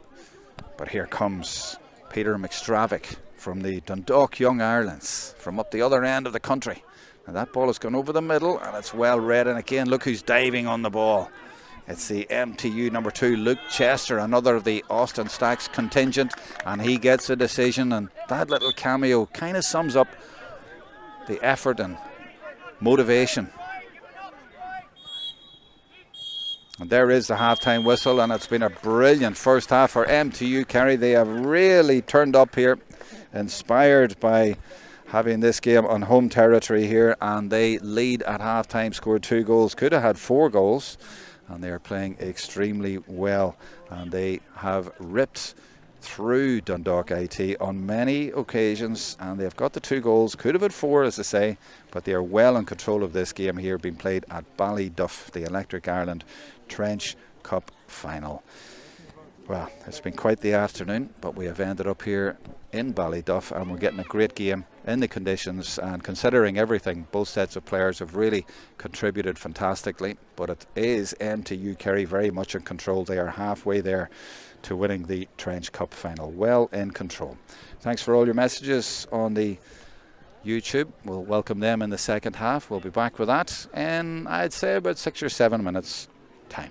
but here comes Peter McStravick from the Dundalk Young Irons from up the other end of the country. And that ball has gone over the middle, and it's well read. And again, look who's diving on the ball. It's the MTU number 2, Luke Chester, another of the Austin Stacks contingent, and he gets a decision. And that little cameo kind of sums up the effort and motivation. And there is the halftime whistle, and it's been a brilliant first half for MTU Kerry. They have really turned up here, inspired by having this game on home territory here, and they lead at halftime, scored 2 goals, could have had 4 goals, and they are playing extremely well, and they have ripped through Dundalk IT on many occasions, and they've got the 2 goals, could have had 4 as I say, but they are well in control of this game here, being played at Ballyduff, the Electric Ireland Trench Cup final. Well, it's been quite the afternoon, but we have ended up here in Ballyduff, and we're getting a great game in the conditions, and considering everything, both sets of players have really contributed fantastically, but it is MTU Kerry very much in control. They are halfway there to winning the Trench Cup final. Well in control. Thanks for all your messages on the YouTube. We'll welcome them in the second half. We'll be back with that in, I'd say, about 6 or 7 minutes time.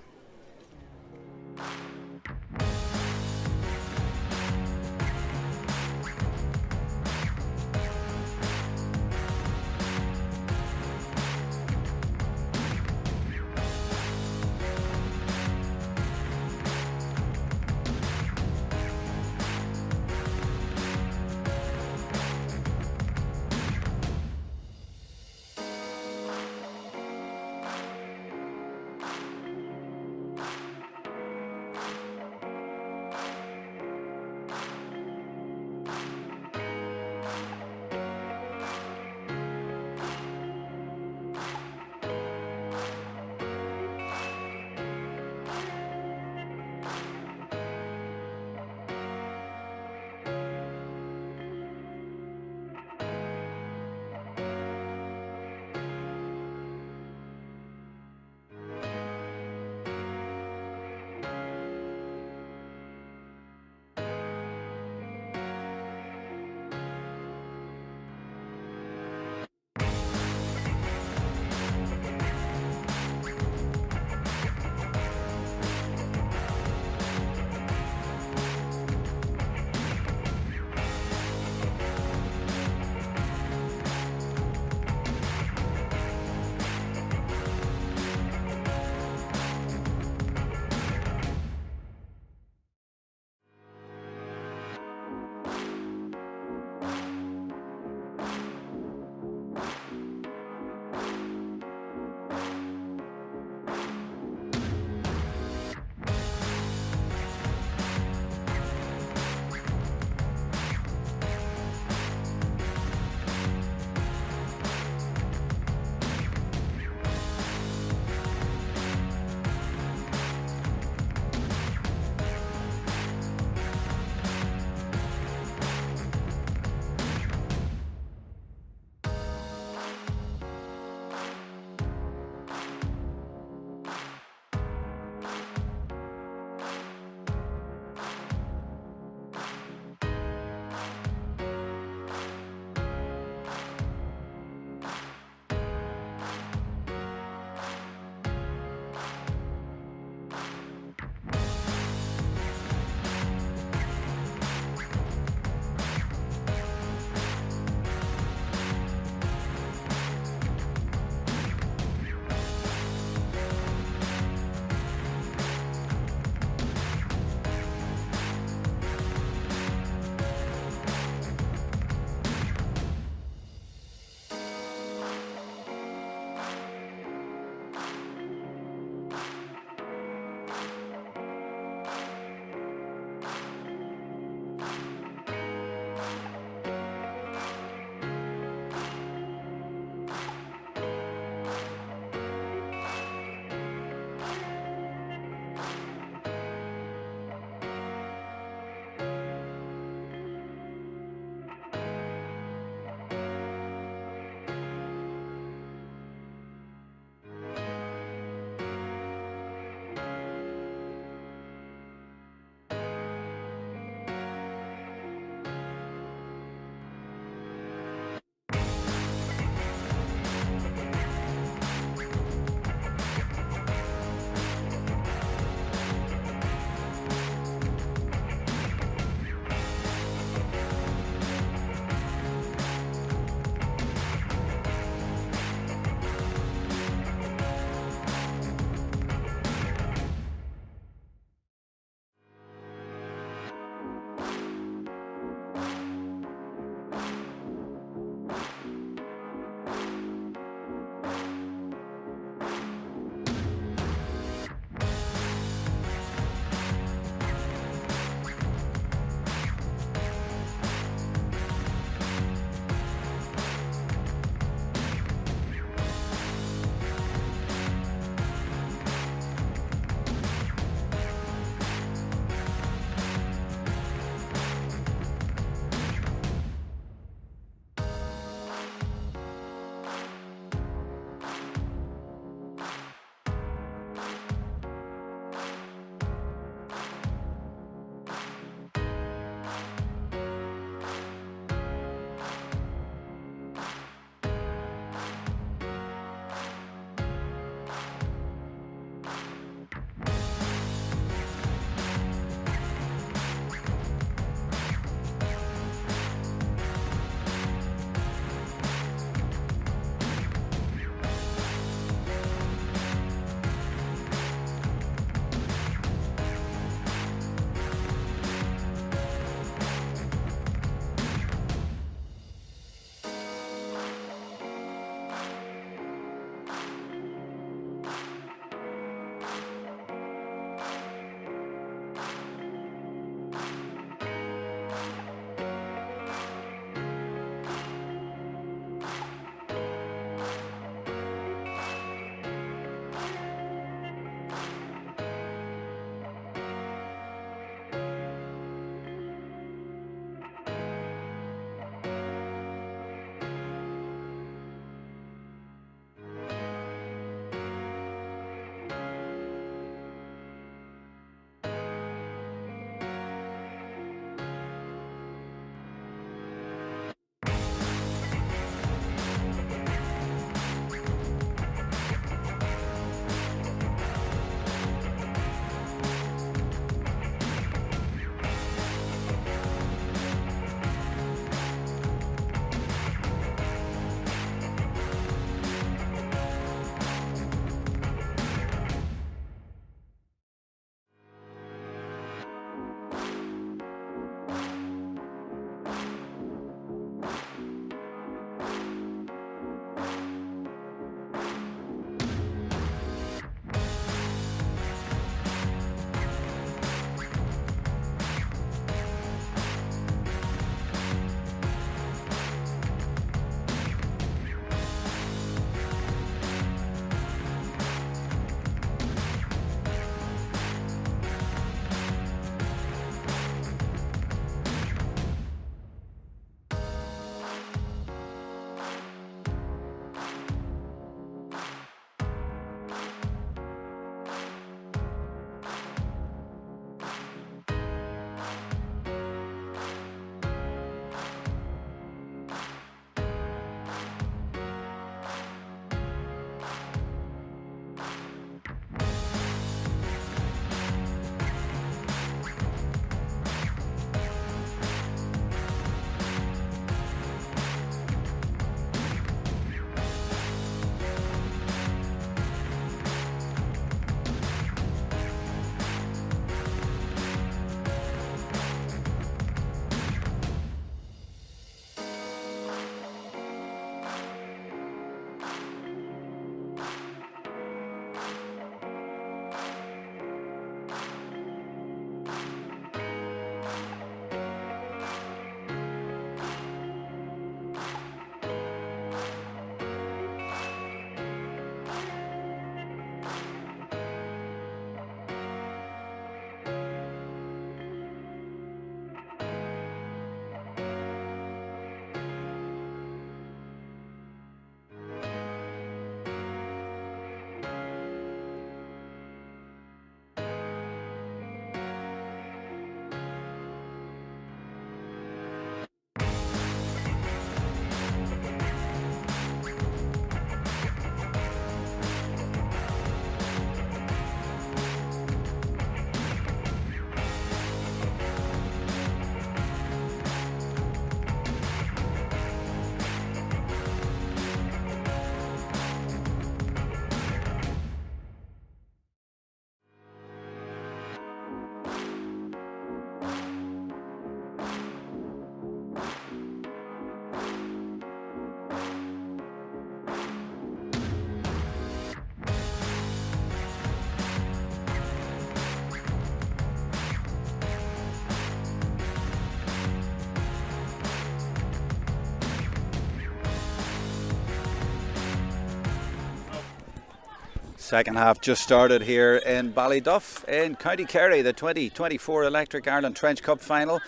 Second half just started here in Ballyduff in County Kerry, the 2024 Electric Ireland Trench Cup final.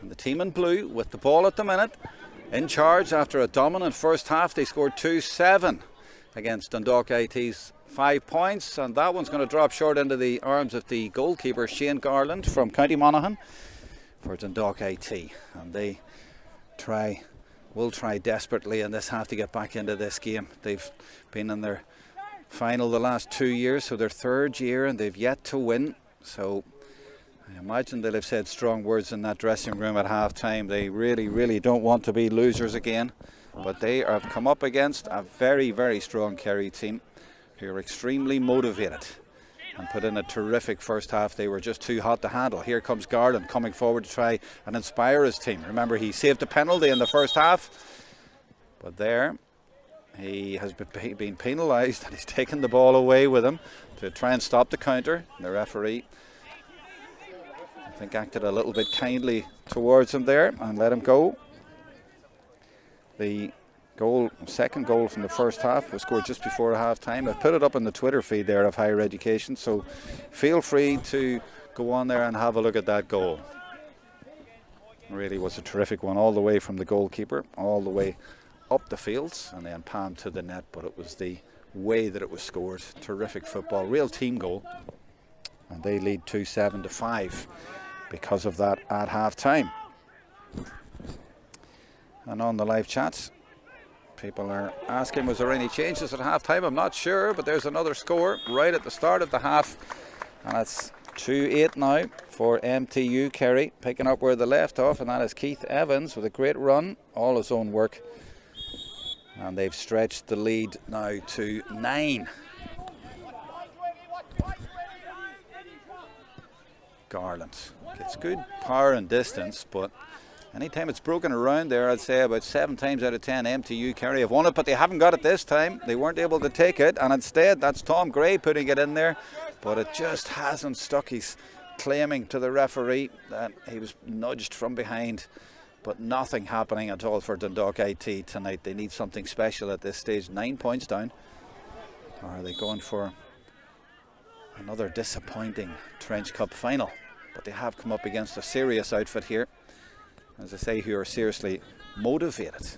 And the team in blue with the ball at the minute, in charge after a dominant first half. They scored 2-7 against Dundalk IT's 5 points, and that one's going to drop short into the arms of the goalkeeper Shane Garland from County Monaghan for Dundalk IT. And they will try desperately in this half to get back into this game. They've been in their final the last 2 years, so their third year, and they've yet to win. So I imagine they'll have said strong words in that dressing room at half time. They really don't want to be losers again, but they have come up against a very strong Kerry team who are extremely motivated and put in a terrific first half. They were just too hot to handle. Here comes Garland coming forward to try and inspire his team. Remember, he saved a penalty in the first half, but there he has been penalised, and he's taken the ball away with him to try and stop the counter. The referee, I think, acted a little bit kindly towards him there and let him go. The second goal from the first half was scored just before half time. I've put it up on the Twitter feed there of Higher Education, so feel free to go on there and have a look at that goal. It really was a terrific one, all the way from the goalkeeper, all the way up the fields and then palmed to the net, but it was the way that it was scored. Terrific football, real team goal, and they lead 2-7 because of that at half time. And on the live chats, people are asking, was there any changes at half time? I'm not sure, but there's another score right at the start of the half, and it's 2-8 now for MTU Kerry, picking up where they left off, and that is Keith Evans with a great run, all his own work. And they've stretched the lead now to 9. Garland gets good power and distance, but anytime it's broken around there, I'd say about 7 times out of 10 MTU Kerry have won it, but they haven't got it this time. They weren't able to take it, and instead that's Tom Gray putting it in there, but it just hasn't stuck. He's claiming to the referee that he was nudged from behind, but nothing happening at all for Dundalk IT tonight. They need something special at this stage. 9 points down. Or are they going for another disappointing Trench Cup final? But they have come up against a serious outfit here, as I say, who are seriously motivated.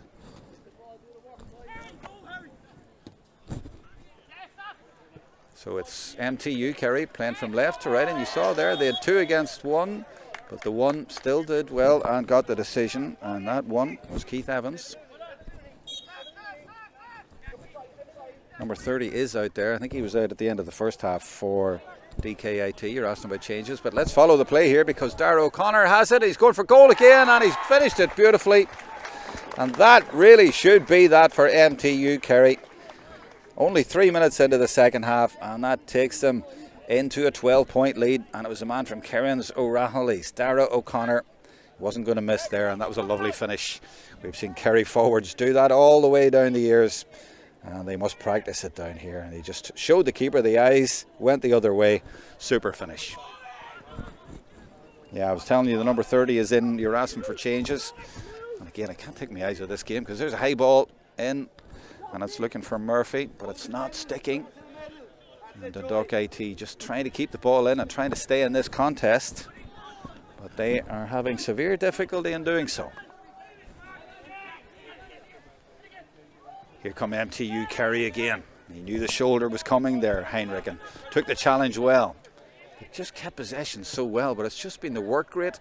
So it's MTU Kerry playing from left to right, and you saw there they had 2 against 1. But the one still did well and got the decision, and that one was Keith Evans. Number 30 is out there. I think he was out at the end of the first half for DKIT. You're asking about changes, but let's follow the play here because Darragh O'Connor has it. He's going for goal again, and he's finished it beautifully. And that really should be that for MTU Kerry. Only 3 minutes into the second half, and that takes them into a 12-point lead, and it was a man from Kerrins O'Rahilly's, Darragh O'Connor. Wasn't going to miss there, and that was a lovely finish. We've seen Kerry forwards do that all the way down the years, and they must practice it down here. And he just showed the keeper the eyes, went the other way. Super finish. Yeah, I was telling you the number 30 is in. You're asking for changes, and again, I can't take my eyes off this game because there's a high ball in, and it's looking for Murphy, but it's not sticking. And Dundalk IT just trying to keep the ball in and trying to stay in this contest, but they are having severe difficulty in doing so. Here come MTU Kerry again. He knew the shoulder was coming there, Heinrich, and took the challenge well. They just kept possession so well, but it's just been the work rate.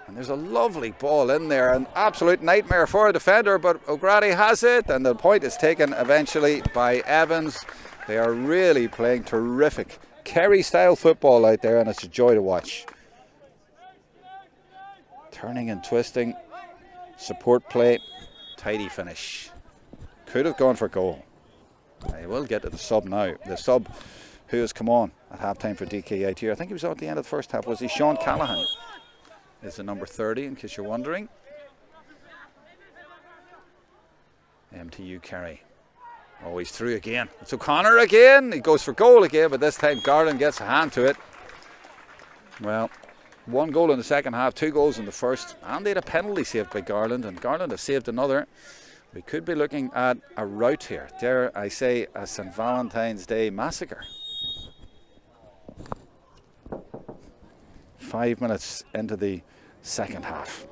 And there's a lovely ball in there, an absolute nightmare for a defender, but O'Grady has it, and the point is taken eventually by Evans. They are really playing terrific Kerry-style football out there, and it's a joy to watch. Turning and twisting, support play, tidy finish. Could have gone for goal. They will get to the sub now. The sub who has come on at half-time for DKIT. I think he was out at the end of the first half. Was he? Sean Callahan is the number 30, in case you're wondering. MTU Kerry. Oh, he's through again. It's O'Connor again. He goes for goal again, but this time Garland gets a hand to it. Well, 1 goal in the second half, 2 goals in the first, and they had a penalty saved by Garland, and Garland has saved another. We could be looking at a rout here. Dare I say, a St. Valentine's Day massacre. 5 minutes into the second half.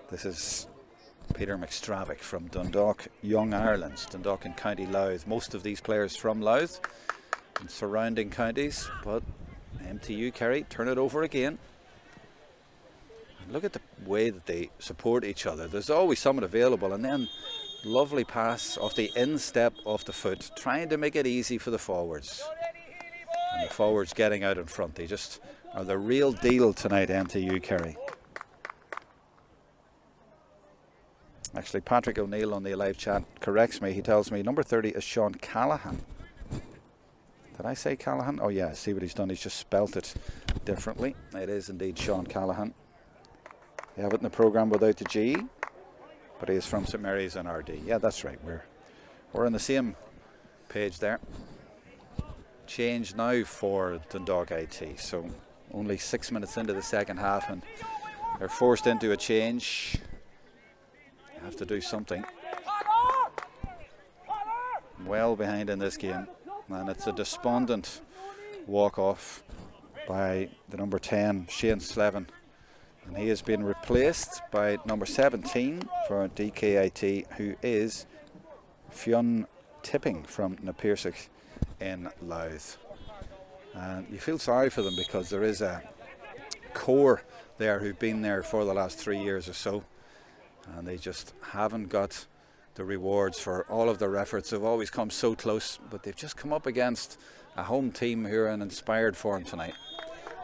This is Peter McStravick from Dundalk Young Ireland, Dundalk and County Louth. Most of these players from Louth and surrounding counties, but MTU Kerry turn it over again. And look at the way that they support each other. There's always someone available, and then lovely pass off the instep of the foot, trying to make it easy for the forwards. And the forwards getting out in front. They just are the real deal tonight, MTU Kerry. Actually, Patrick O'Neill on the live chat corrects me. He tells me number 30 is Sean Callahan. Did I say Callahan? Oh yeah, see what he's done. He's just spelt it differently. It is indeed Sean Callahan. They have it in the programme without the G, but he is from St Mary's and RD. Yeah, that's right. We're on the same page there. Change now for Dundalk IT. So only 6 minutes into the second half, and they're forced into a change. Have to do something. Well behind in this game, and it's a despondent walk off by the number 10 Shane Slevin, and he has been replaced by number 17 for DKIT, who is Fionn Tipping from Napirsig in Louth. And you feel sorry for them because there is a core there who've been there for the last 3 years or so, and they just haven't got the rewards for all of their efforts. They've always come so close, but they've just come up against a home team who are in inspired form tonight.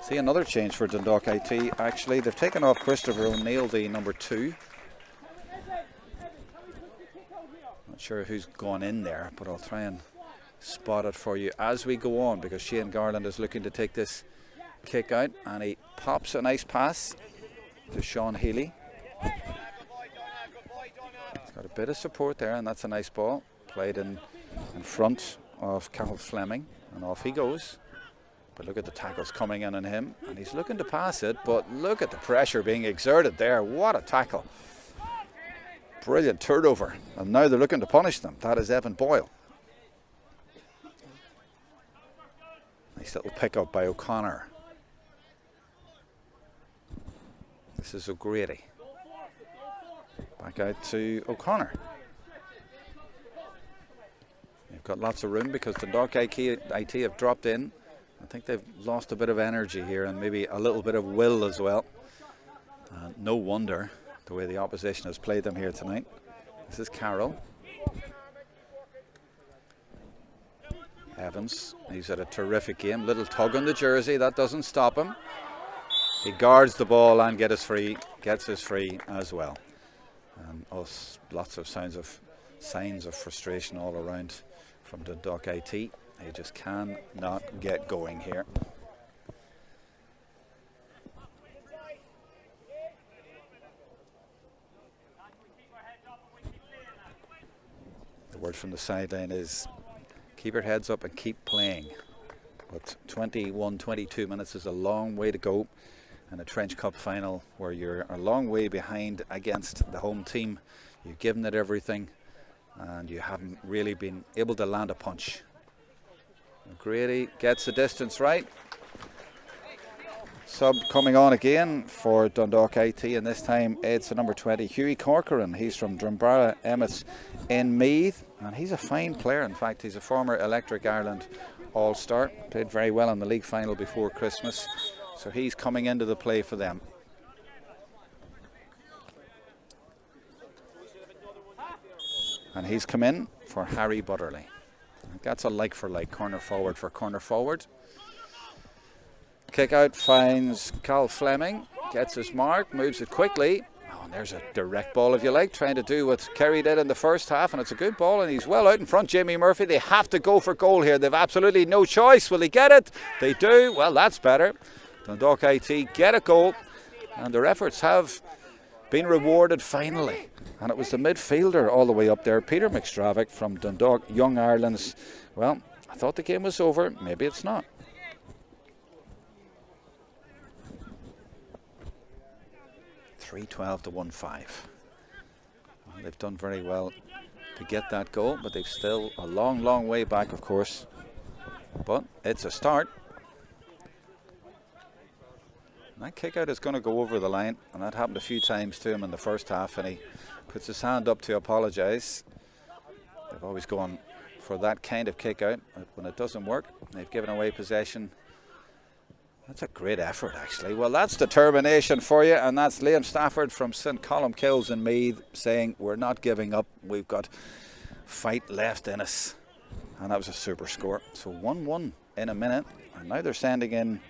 See another change for Dundalk IT. Actually, they've taken off Christopher O'Neill, the number 2. Not sure who's gone in there, but I'll try and spot it for you as we go on, because Shane Garland is looking to take this kick out, and he pops a nice pass to Sean Healy. Got a bit of support there, and that's a nice ball played in front of Cathal Fleming, and off he goes. But look at the tackles coming in on him, and he's looking to pass it, but look at the pressure being exerted there. What a tackle. Brilliant turnover, and now they're looking to punish them. That is Evan Boyle. Nice little pick up by O'Connor. This is O'Grady. Back out to O'Connor. They've got lots of room because the Dundalk IT have dropped in. I think they've lost a bit of energy here and maybe a little bit of will as well. No wonder the way the opposition has played them here tonight. This is Carroll. Evans, he's had a terrific game. Little tug on the jersey, that doesn't stop him. He guards the ball and gets his free as well. And lots of signs of frustration all around from the Dundalk IT. They just cannot get going here. The word from the sideline is keep your heads up and keep playing. But 22 minutes is a long way to go in a Trench Cup final where you're a long way behind against the home team. You've given it everything and you haven't really been able to land a punch. Grady gets the distance right. Sub coming on again for Dundalk IT, and this time it's the number 20 Hughie Corcoran. He's from Drumbarra Emmets in Meath, and he's a fine player. In fact, he's a former Electric Ireland All-Star, played very well in the league final before Christmas. So he's coming into the play for them. And he's come in for Harry Butterley. That's a like for like, corner forward for corner forward. Kick out finds Cal Fleming, gets his mark, moves it quickly. Oh, and there's a direct ball if you like, trying to do what Kerry did in the first half, and it's a good ball, and he's well out in front. Jamie Murphy, they have to go for goal here. They've absolutely no choice. Will he get it? They do. Well, that's better. Dundalk IT get a goal, and their efforts have been rewarded finally. And it was the midfielder all the way up there, Peter McStravick from Dundalk Young Ireland's. Well, I thought the game was over. Maybe it's not. (3-12 to 1-5). Well, they've done very well to get that goal, but they've still a long way back, of course. But it's a start. And that kick out is going to go over the line, and that happened a few times to him in the first half, and he puts his hand up to apologise. They've always gone for that kind of kick out, but when it doesn't work, they've given away possession. That's a great effort, actually. Well, that's determination for you, and that's Liam Stafford from St Columkills in Meath saying we're not giving up, we've got fight left in us. And that was a super score. So 1-1 in a minute, and now they're sending in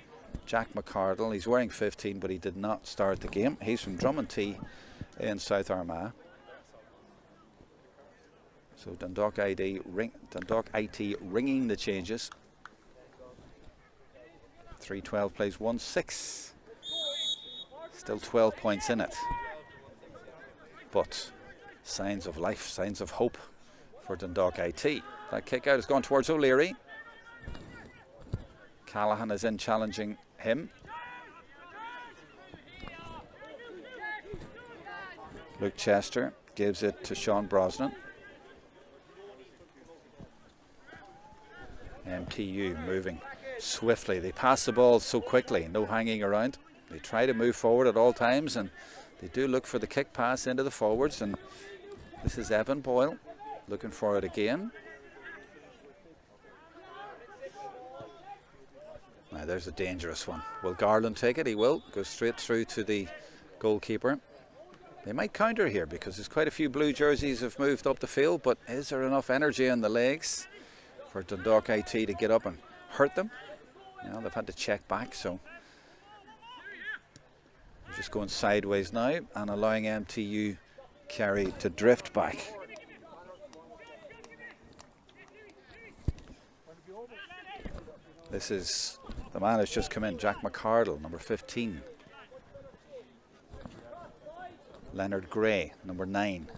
Jack McCardle. He's wearing 15, but he did not start the game. He's from Drummond in South Armagh. So Dundalk IT ringing the changes. 3-12 plays 1-6. Still 12 points in it. But signs of life, signs of hope for Dundalk IT. That kick out has gone towards O'Leary. Callahan is in challenging him. Luke Chester gives it to Sean Brosnan. MTU moving swiftly. They pass the ball so quickly, no hanging around. They try to move forward at all times, and they do look for the kick pass into the forwards. And this is Evan Boyle looking for it again. Now there's a dangerous one. Will Garland take it? He will. Goes straight through to the goalkeeper. They might counter here because there's quite a few blue jerseys have moved up the field, but is there enough energy in the legs for Dundalk IT to get up and hurt them? Well, they've had to check back, so they're just going sideways now and allowing MTU Kerry to drift back. This is the man who's just come in, Jack McCardle, number 15. Leonard Gray, number 9.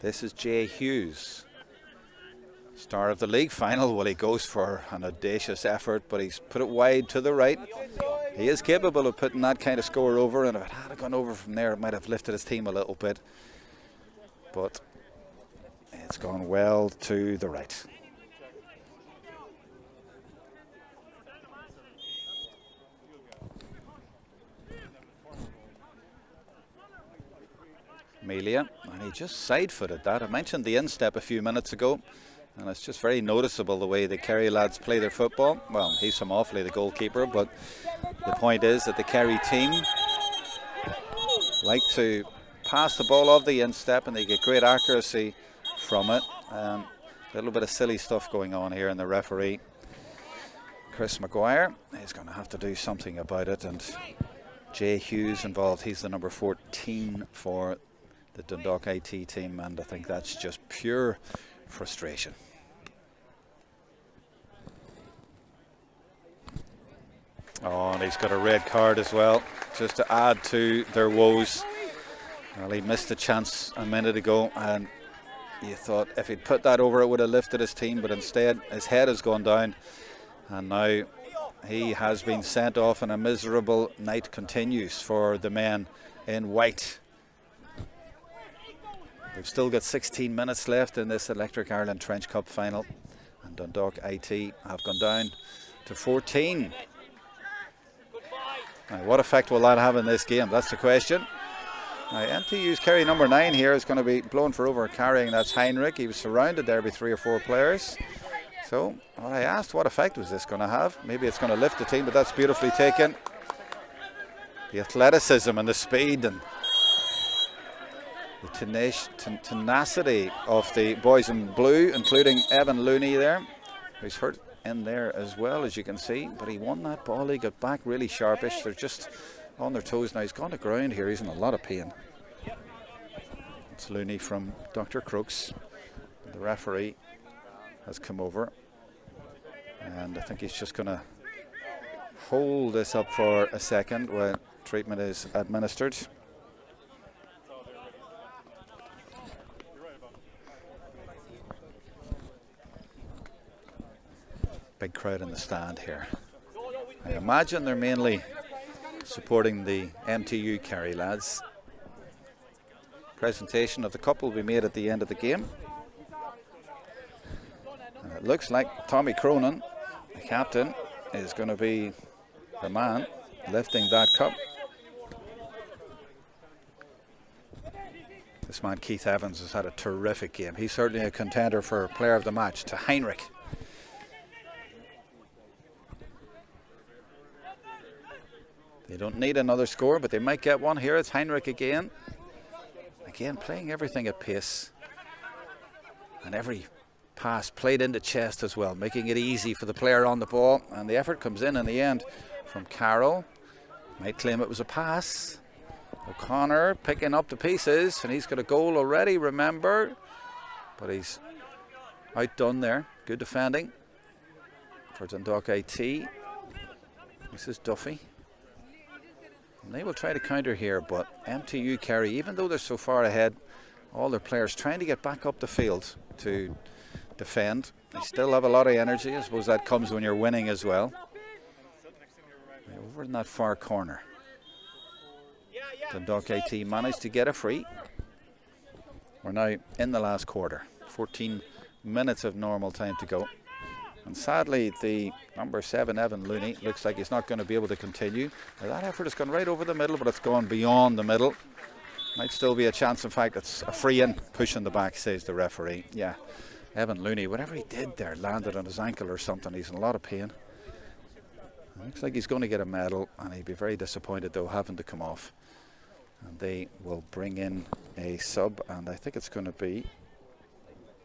This is Jay Hughes, star of the league final. Well, he goes for an audacious effort, but he's put it wide to the right. He is capable of putting that kind of score over, and if it had gone over from there, it might have lifted his team a little bit. But it's gone well to the right. Melia, and he just side-footed that. I mentioned the instep a few minutes ago, and it's just very noticeable the way the Kerry lads play their football. Well, he's from Offaly, the goalkeeper, but the point is that the Kerry team like to pass the ball off the instep, and they get great accuracy from it. A little bit of silly stuff going on here, and the referee, Chris Maguire, is going to have to do something about it. And Jay Hughes involved. He's the number 14 for the Dundalk IT team, and I think that's just pure frustration. Oh, and he's got a red card as well, just to add to their woes. Well, he missed a chance a minute ago, and you thought if he'd put that over, it would have lifted his team, but instead his head has gone down, and now he has been sent off, and a miserable night continues for the men in white. We've still got 16 minutes left in this Electric Ireland Trench Cup final, and Dundalk IT have gone down to 14. Now, what effect will that have in this game? That's the question. Now, MTU's Kerry number 9 here is going to be blown for over carrying. That's Heinrich. He was surrounded there by 3 or 4 players. So I asked, what effect was this going to have? Maybe it's going to lift the team, but that's beautifully taken. The athleticism and the speed and the tenacity of the boys in blue, including Evan Looney there, who's hurt in there as well, as you can see. But he won that ball. He got back really sharpish. They're just on their toes now. He's gone to ground here. He's in a lot of pain. It's Looney from Dr. Crooks. The referee has come over, and I think he's just going to hold this up for a second while treatment is administered. Big crowd in the stand here. I imagine they're mainly supporting the MTU Kerry lads. Presentation of the cup will be made at the end of the game. It looks like Tommy Cronin, the captain, is going to be the man lifting that cup. This man Keith Evans has had a terrific game. He's certainly a contender for player of the match. To Heinrich. They don't need another score, but they might get one. Here it's Heinrich again. Again, playing everything at pace. And every pass played into chest as well, making it easy for the player on the ball. And the effort comes in the end from Carroll. Might claim it was a pass. O'Connor picking up the pieces, and he's got a goal already, remember. But he's outdone there. Good defending for Dundalk IT. This is Duffy. And they will try to counter here, but MTU Kerry, even though they're so far ahead, all their players trying to get back up the field to defend. They still have a lot of energy. I suppose that comes when you're winning as well. Over in that far corner. Dundalk AT managed to get a free. We're now in the last quarter. 14 minutes of normal time to go. And sadly, the number 7, Evan Looney, looks like he's not going to be able to continue. Now, that effort has gone right over the middle, but it's gone beyond the middle. Might still be a chance. In fact, it's a free in. Pushing the back, says the referee. Yeah, Evan Looney, whatever he did there, landed on his ankle or something. He's in a lot of pain. Looks like he's going to get a medal, and he'd be very disappointed, though, having to come off. And they will bring in a sub, and I think it's going to be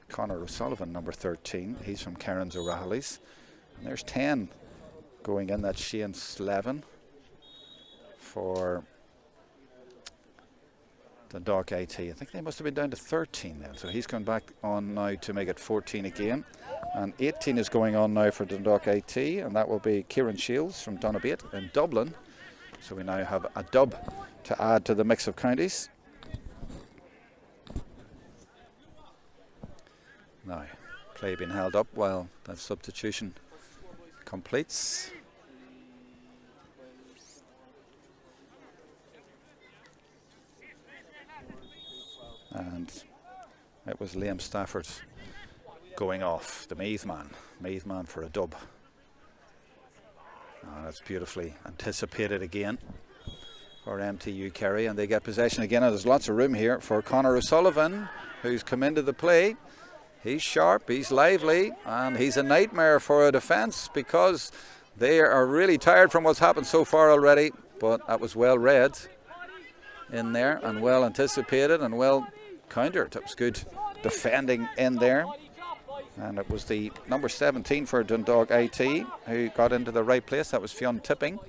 Conor O'Sullivan, number 13. He's from Cairns O'Reilly's. And there's 10 going in. That's Shane Slevin for Dundalk IT. I think they must have been down to 13 then. So he's going back on now to make it 14 again. And 18 is going on now for Dundalk IT, and that will be Kieran Shields from Donabate in Dublin. So we now have a dub to add to the mix of counties. Now, play being held up while that substitution completes. And it was Liam Stafford going off, the Meath man for a dub. Oh, that's beautifully anticipated again for MTU Kerry, and they get possession again. And there's lots of room here for Conor O'Sullivan, who's come into the play. He's sharp, he's lively, and he's a nightmare for a defence because they are really tired from what's happened so far already. But that was well read in there and well anticipated and well countered. That was good defending in there. And it was the number 17 for Dundalk IT who got into the right place. That was Fionn Tipping.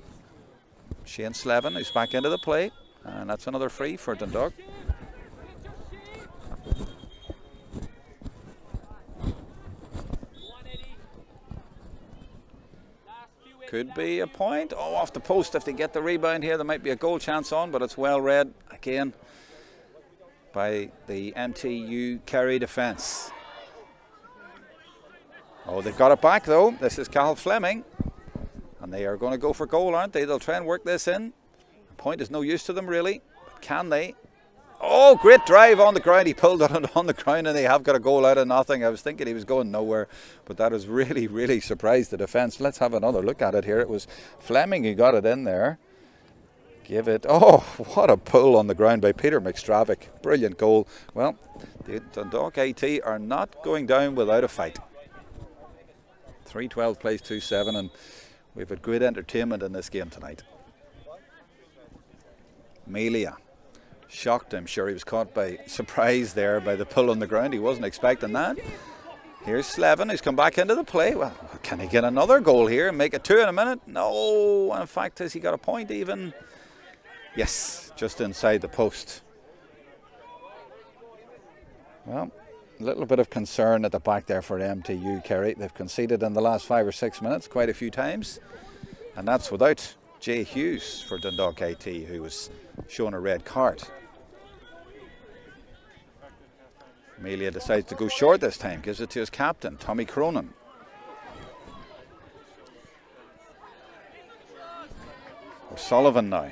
Shane Slevin, who's back into the play. And that's another free for Dundalk. Could be a point. Oh, off the post. If they get the rebound here, there might be a goal chance on, but it's well read again by the MTU Kerry defence. Oh, they've got it back though. This is Cathal Fleming. And they are going to go for goal, aren't they? They'll try and work this in. The point is no use to them really. But can they? Oh, great drive on the ground. He pulled it on the ground and they have got a goal out of nothing. I was thinking he was going nowhere, but that has really, really surprised the defence. Let's have another look at it here. It was Fleming who got it in there. Give it. Oh, what a pull on the ground by Peter McStravick. Brilliant goal. Well, the Dundalk AT are not going down without a fight. 3-12 plays 2-7, and we've had great entertainment in this game tonight. Melia. Shocked, I'm sure. He was caught by surprise there by the pull on the ground. He wasn't expecting that. Here's Slevin, who's come back into the play. Well, can he get another goal here and make it 2 in a minute? No. In fact, has he got a point even? Yes, just inside the post. Well, a little bit of concern at the back there for MTU Kerry. They've conceded in the last 5 or 6 minutes quite a few times. And that's without Jay Hughes for Dundalk IT, who was shown a red card. Melia decides to go short this time, gives it to his captain, Tommy Cronin. O'Sullivan now.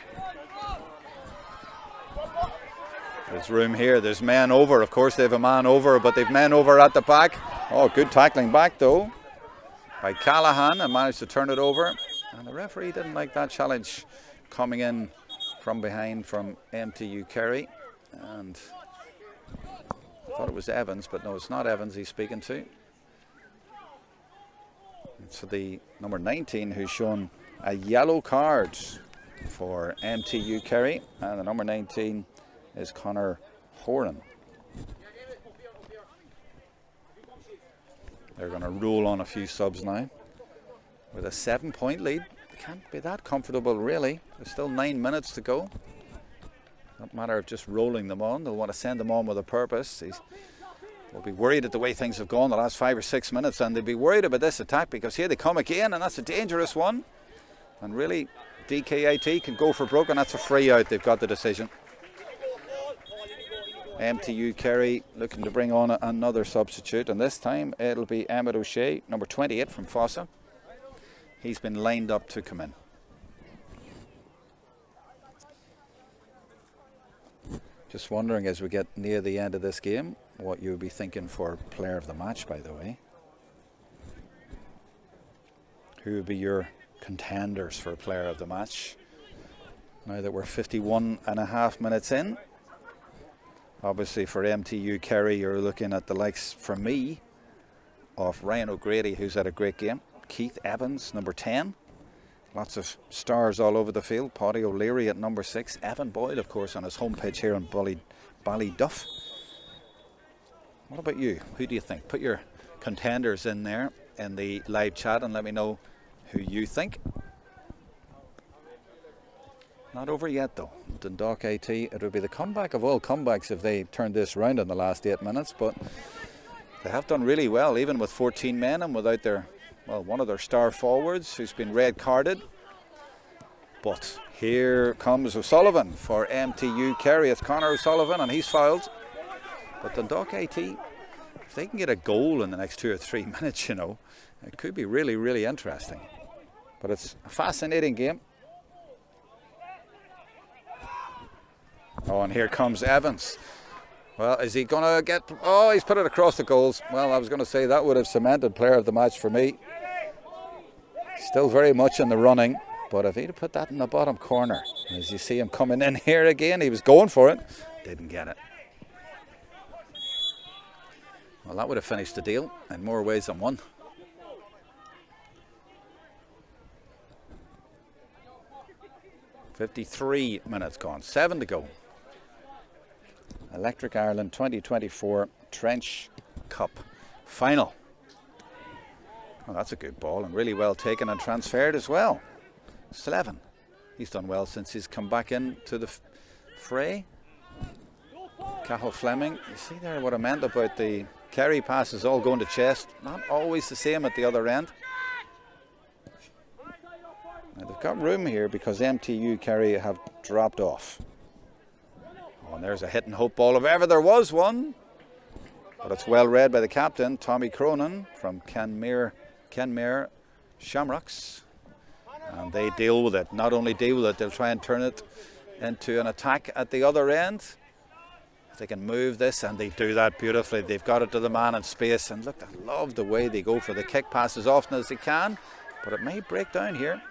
There's room here, there's men over, of course they have a man over, but they've men over at the back. Oh, good tackling back though by Callahan, and managed to turn it over. And the referee didn't like that challenge coming in from behind from MTU Kerry. And I thought it was Evans, but no, it's not Evans he's speaking to. It's the number 19 who's shown a yellow card for MTU Kerry, and the number 19 is Connor Horan. They're going to roll on a few subs now with a 7-point lead. They can't be that comfortable really. There's still 9 minutes to go. Not a matter of just rolling them on. They'll want to send them on with a purpose. They'll be worried at the way things have gone the last 5 or 6 minutes, and they'll be worried about this attack because here they come again, and that's a dangerous one. And really, DKIT can go for broke, and that's a free out. They've got the decision. MTU Kerry looking to bring on another substitute, and this time it'll be Emmett O'Shea, number 28 from Fossa. He's been lined up to come in. Just wondering as we get near the end of this game what you'll be thinking for player of the match, by the way. Who would be your contenders for player of the match now that we're 51.5 minutes in? Obviously for MTU Kerry you're looking at the likes, for me, of Ryan O'Grady, who's had a great game. Keith Evans, number 10. Lots of stars all over the field. Paddy O'Leary at number 6. Evan Boyle, of course, on his home pitch here in Ballyduff. What about you? Who do you think? Put your contenders in there in the live chat and let me know who you think. Not over yet though. Dundalk IT, it would be the comeback of all comebacks if they turned this round in the last 8 minutes, but they have done really well, even with 14 men and without their, well, one of their star forwards who's been red carded. But here comes O'Sullivan for MTU Kerry. It's Connor O'Sullivan and he's fouled. But Dundalk IT, if they can get a goal in the next 2 or 3 minutes, you know, it could be really, really interesting. But it's a fascinating game. Oh, and here comes Evans. Well, is he going to get... Oh, he's put it across the goals. Well, I was going to say that would have cemented player of the match for me. Still very much in the running. But if he'd have put that in the bottom corner, as you see him coming in here again, he was going for it. Didn't get it. Well, that would have finished the deal in more ways than one. .53 minutes gone. 7 to go. Electric Ireland 2024 Trench Cup final. Oh, that's a good ball and really well taken and transferred as well. Slevin, he's done well since he's come back into the fray. Cathal Fleming, you see there what I meant about the Kerry passes all going to chest. Not always the same at the other end. Now they've got room here because MTU Kerry have dropped off. Oh, and there's a hit and hope ball if ever there was one. But it's well read by the captain, Tommy Cronin from Kenmare Shamrocks. And they deal with it. Not only deal with it, they'll try and turn it into an attack at the other end. If they can move this, and they do that beautifully. They've got it to the man in space. And look, I love the way they go for the kick pass as often as they can. But it may break down here.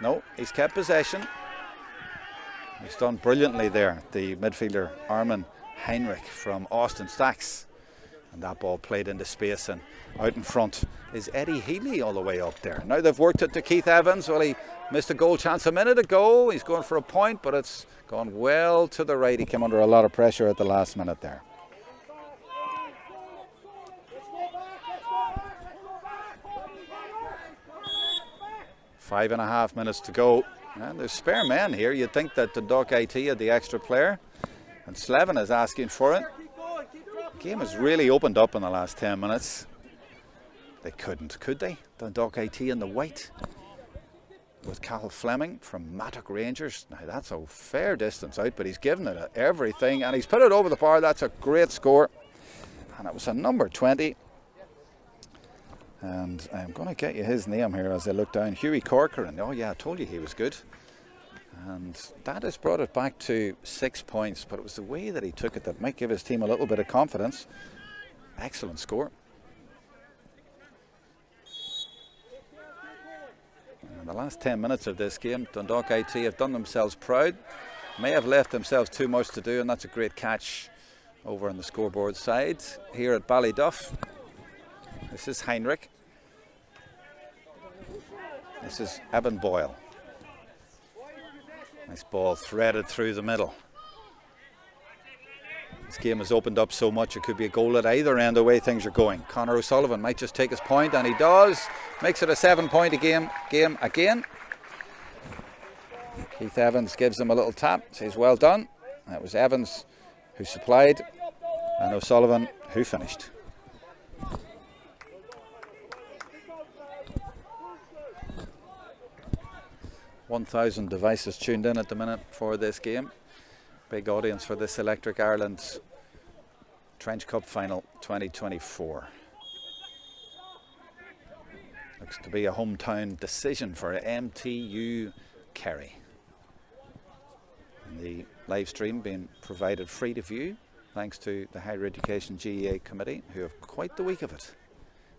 No, he's kept possession. He's done brilliantly there, the midfielder Armin Heinrich from Austin Stacks. And that ball played into space, and out in front is Eddie Healy all the way up there. Now they've worked it to Keith Evans. Well, he missed a goal chance a minute ago. He's going for a point, but it's gone well to the right. He came under a lot of pressure at the last minute there. Five and a half minutes to go. And there's spare men here. You'd think that the Dundalk IT had the extra player. And Slevin is asking for it. The game has really opened up in the last 10 minutes. They couldn't, could they? Dundalk IT in the white. With Cathal Fleming from Mattock Rangers. Now that's a fair distance out, but he's given it everything. And he's put it over the bar. That's a great score. And it was a number 20. And I'm going to get you his name here as I look down. Hughie Corcoran. Oh yeah, I told you he was good. And that has brought it back to 6 points. But it was the way that he took it that might give his team a little bit of confidence. Excellent score. last 10 minutes of this game, Dundalk IT have done themselves proud. May have left themselves too much to do, and that's a great catch over on the scoreboard side here at Ballyduff. This is Heinrich. This is Evan Boyle. Nice ball threaded through the middle. This game has opened up so much, it could be a goal at either end the way things are going. Conor O'Sullivan might just take his point, and he does. Makes it a 7-point game again. Keith Evans gives him a little tap, says well done. That was Evans who supplied, and O'Sullivan who finished. "1,000 devices tuned in at the minute for this game. Big audience for this Electric Ireland Trench Cup Final 2024. Looks to be a hometown decision for MTU Kerry. And the live stream being provided free to view thanks to the Higher Education GAA Committee, who have quite the week of it.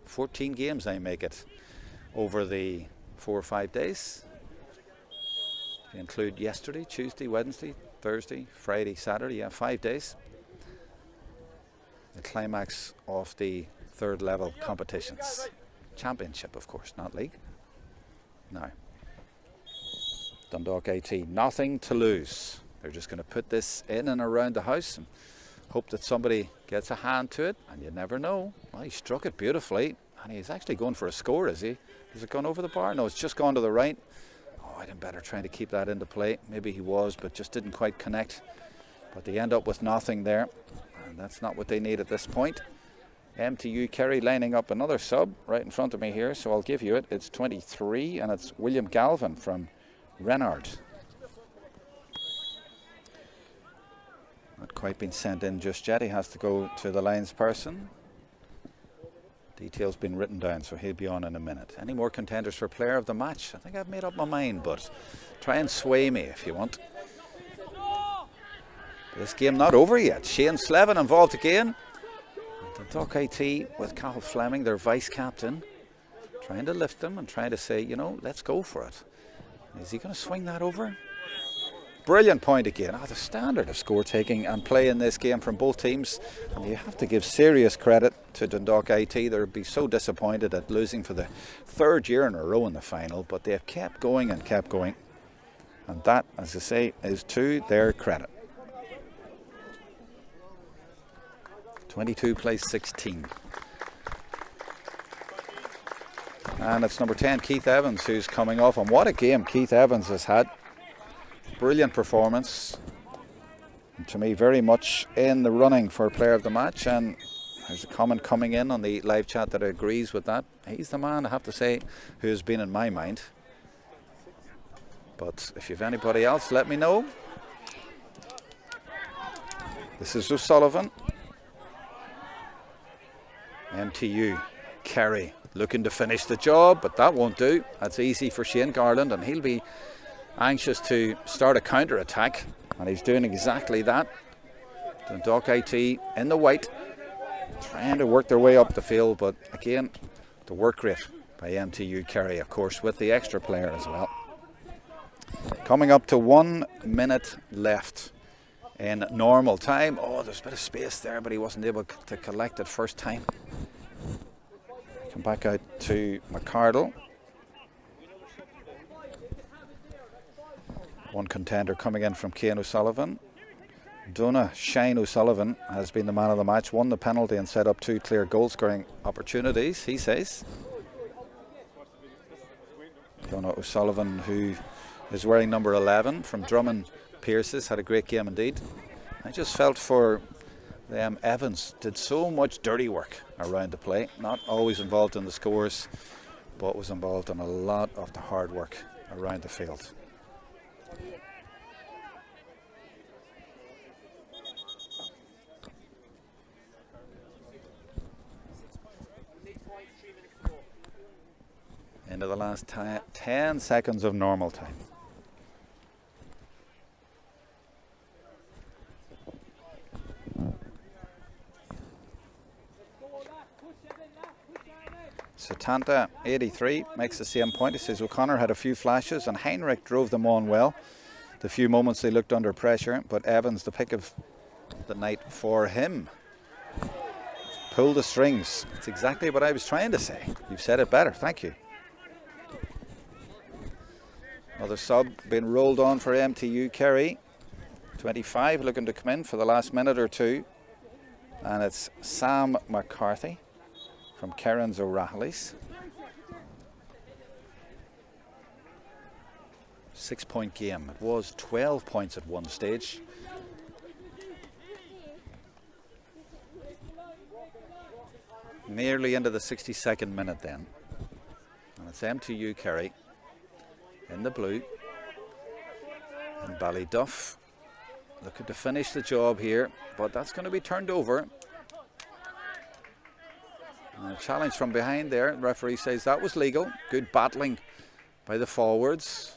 14 games they make it over the 4 or 5 days. If you include yesterday, Tuesday, Wednesday, Thursday, Friday, Saturday, 5 days. The climax of the third level competitions. Championship, of course, not league. Now, Dundalk AT, nothing to lose. They're just going to put this in and around the house and hope that somebody gets a hand to it, and you never know. Well, he struck it beautifully, and he's actually going for a score, is he? Has it gone over the bar? No, it's just gone to the right. Oh, I'd been better trying to keep that into play. Maybe he was, but just didn't quite connect. But they end up with nothing there, and that's not what they need at this point. MTU Kerry lining up another sub right in front of me here, so I'll give you it. It's 23, and it's William Galvin from Renard. Not quite been sent in just yet. He has to go to the lines person. Details been written down, so he'll be on in a minute. Any more contenders for player of the match? I think I've made up my mind, but try and sway me if you want. This game not over yet. Shane Slevin involved again. Dundalk IT with Cathal Fleming, their vice captain, trying to lift them and trying to say, you know, let's go for it. Is he going to swing that over? Brilliant point again. The standard of score taking and play in this game from both teams, and you have to give serious credit to Dundalk IT. They'll be so disappointed at losing for the third year in a row in the final, but they've kept going and kept going, and that, as I say, is to their credit. 22 plays 16. And it's number 10, Keith Evans, who's coming off. And what a game Keith Evans has had. Brilliant performance. And to me, very much in the running for player of the match. And there's a comment coming in on the live chat that agrees with that. He's the man, I have to say, who has been in my mind. But if you have anybody else, let me know. This is O'Sullivan. MTU Kerry looking to finish the job, but that won't do. That's easy for Shane Garland, and he'll be anxious to start a counter-attack, and he's doing exactly that. Dundalk IT in the white, trying to work their way up the field, but again, the work rate by MTU Kerry, of course, with the extra player as well. Coming up to 1 minute left in normal time. Oh, there's a bit of space there, but he wasn't able to collect it first time. Come back out to McCardle. One contender coming in from Cian O'Sullivan. Donna Shane O'Sullivan has been the man of the match, won the penalty and set up 2 clear goal scoring opportunities, he says. Donna O'Sullivan, who is wearing number 11 from Drummond Pierces, had a great game indeed. I just felt for them, Evans did so much dirty work around the play, not always involved in the scores, but was involved in a lot of the hard work around the field. Into the last 10 seconds of normal time. Satanta, 83, makes the same point. He says O'Connor had a few flashes and Heinrich drove them on well. The few moments they looked under pressure, but Evans, the pick of the night for him. Pull the strings. That's exactly what I was trying to say. You've said it better. Thank you. Another sub being rolled on for MTU Kerry. 25 looking to come in for the last minute or two. And it's Sam McCarthy from Kerrins O'Rahilly's. 6-point game. It was 12 points at one stage. Nearly into the 62nd minute then. And it's MTU Kerry in the blue. And Ballyduff looking to finish the job here, but that's going to be turned over. And a challenge from behind there. The referee says that was legal. Good battling by the forwards.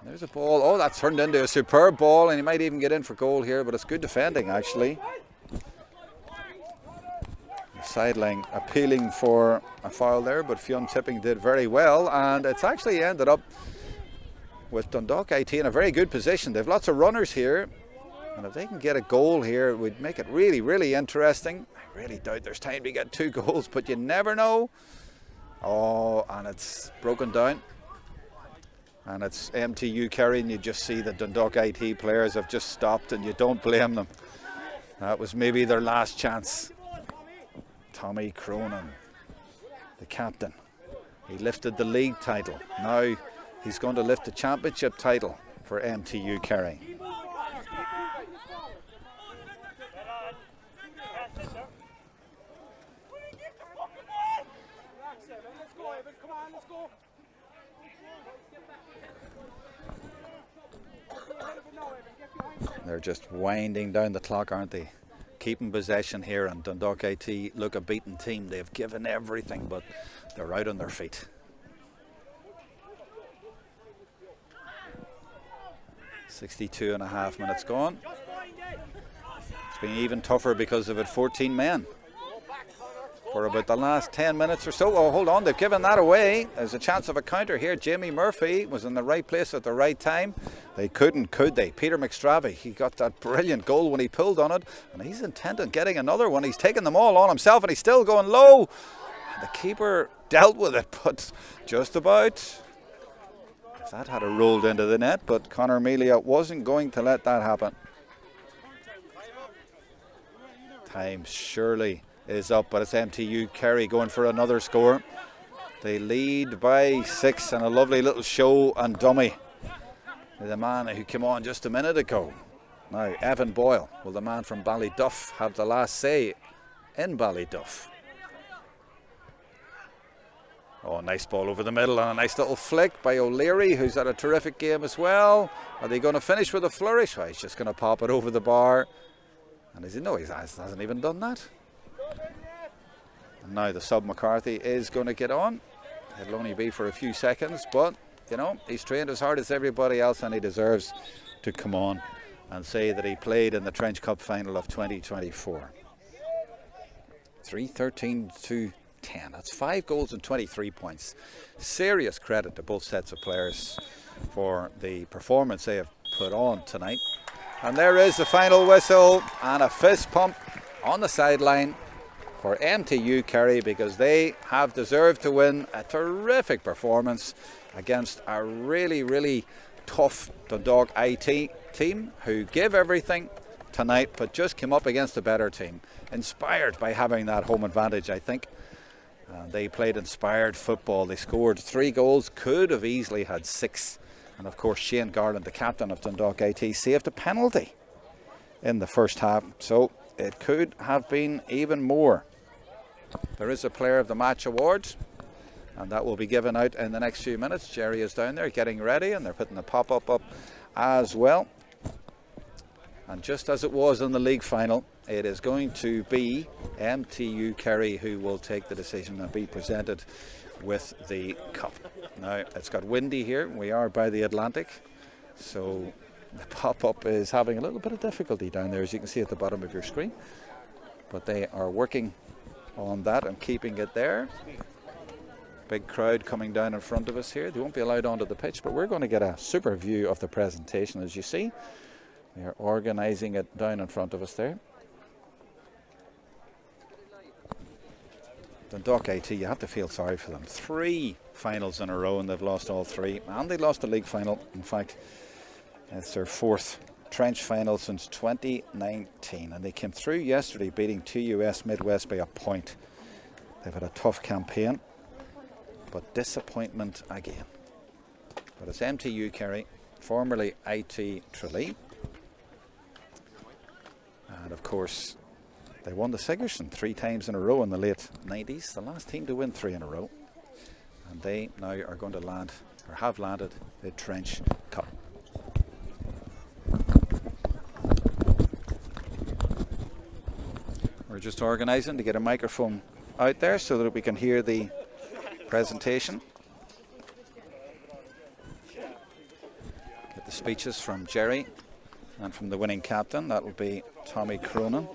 There's a ball. Oh, that's turned into a superb ball, and he might even get in for goal here, but it's good defending actually. The sideline appealing for a foul there, but Fionn Tipping did very well, and it's actually ended up with Dundalk IT in a very good position. They've lots of runners here, and if they can get a goal here, it would make it really, really interesting. I really doubt there's time to get 2 goals, but you never know. Oh, and it's broken down. And it's MTU Kerry, and you just see the Dundalk IT players have just stopped, and you don't blame them. That was maybe their last chance. Tommy Cronin, the captain. He lifted the league title. Now he's going to lift the championship title for MTU Kerry. They're just winding down the clock, aren't they? Keeping possession here, and Dundalk IT look a beaten team. They've given everything, but they're out on their feet. .62.5 minutes gone. It's been even tougher because of it. 14 men for about the last 10 minutes or so. Oh, hold on, they've given that away. There's a chance of a counter here. Jamie Murphy was in the right place at the right time. They couldn't, could they? Peter McStravi, he got that brilliant goal when he pulled on it, and he's intent on getting another one. He's taken them all on himself, and he's still going low. The keeper dealt with it, but just about. If that had rolled into the net, but Conor Melia wasn't going to let that happen. Time surely is up, but it's MTU Kerry going for another score. They lead by 6, and a lovely little show and dummy. The man who came on just a minute ago. Now, Evan Boyle, will the man from Ballyduff have the last say in Ballyduff? Oh, nice ball over the middle, and a nice little flick by O'Leary, who's had a terrific game as well. Are they going to finish with a flourish? Well, he's just going to pop it over the bar. And is he? No, he hasn't even done that. And now the sub McCarthy is going to get on. It'll only be for a few seconds, but you know, he's trained as hard as everybody else, and he deserves to come on and say that he played in the Trench Cup final of 2024. 3-13-10. That's 5 goals and 23 points. Serious credit to both sets of players for the performance they have put on tonight. And there is the final whistle, and a fist pump on the sideline for MTU Kerry, because they have deserved to win. A terrific performance against a really, really tough Dundalk IT team who gave everything tonight, but just came up against a better team. Inspired by having that home advantage, I think. They played inspired football. They scored 3 goals, could have easily had 6. And of course, Shane Garland, the captain of Dundalk IT, saved a penalty in the first half. So it could have been even more. There is a Player of the Match award, and that will be given out in the next few minutes. Jerry is down there getting ready, and they're putting the pop-up up as well. And just as it was in the league final, it is going to be MTU Kerry who will take the decision and be presented with the cup. Now, it's got windy here. We are by the Atlantic, so the pop-up is having a little bit of difficulty down there, as you can see at the bottom of your screen. But they are working on that and keeping it there. Big crowd coming down in front of us here. They won't be allowed onto the pitch, but we're going to get a super view of the presentation. As you see, we are organising it down in front of us there. Dundalk IT, you have to feel sorry for them. 3 finals in a row and they've lost all 3. And they lost the league final. In fact, it's their 4th trench final since 2019. And they came through yesterday beating TUS Midwest by a point. They've had a tough campaign, but disappointment again. But it's MTU Kerry, formerly IT Tralee. And of course, they won the Sigerson 3 times in a row in the late 90s. The last team to win 3 in a row. And they now are going to land, or have landed, the Trench Cup. We're just organising to get a microphone out there so that we can hear the presentation. Get the speeches from Jerry and from the winning captain. That will be Tommy Cronin.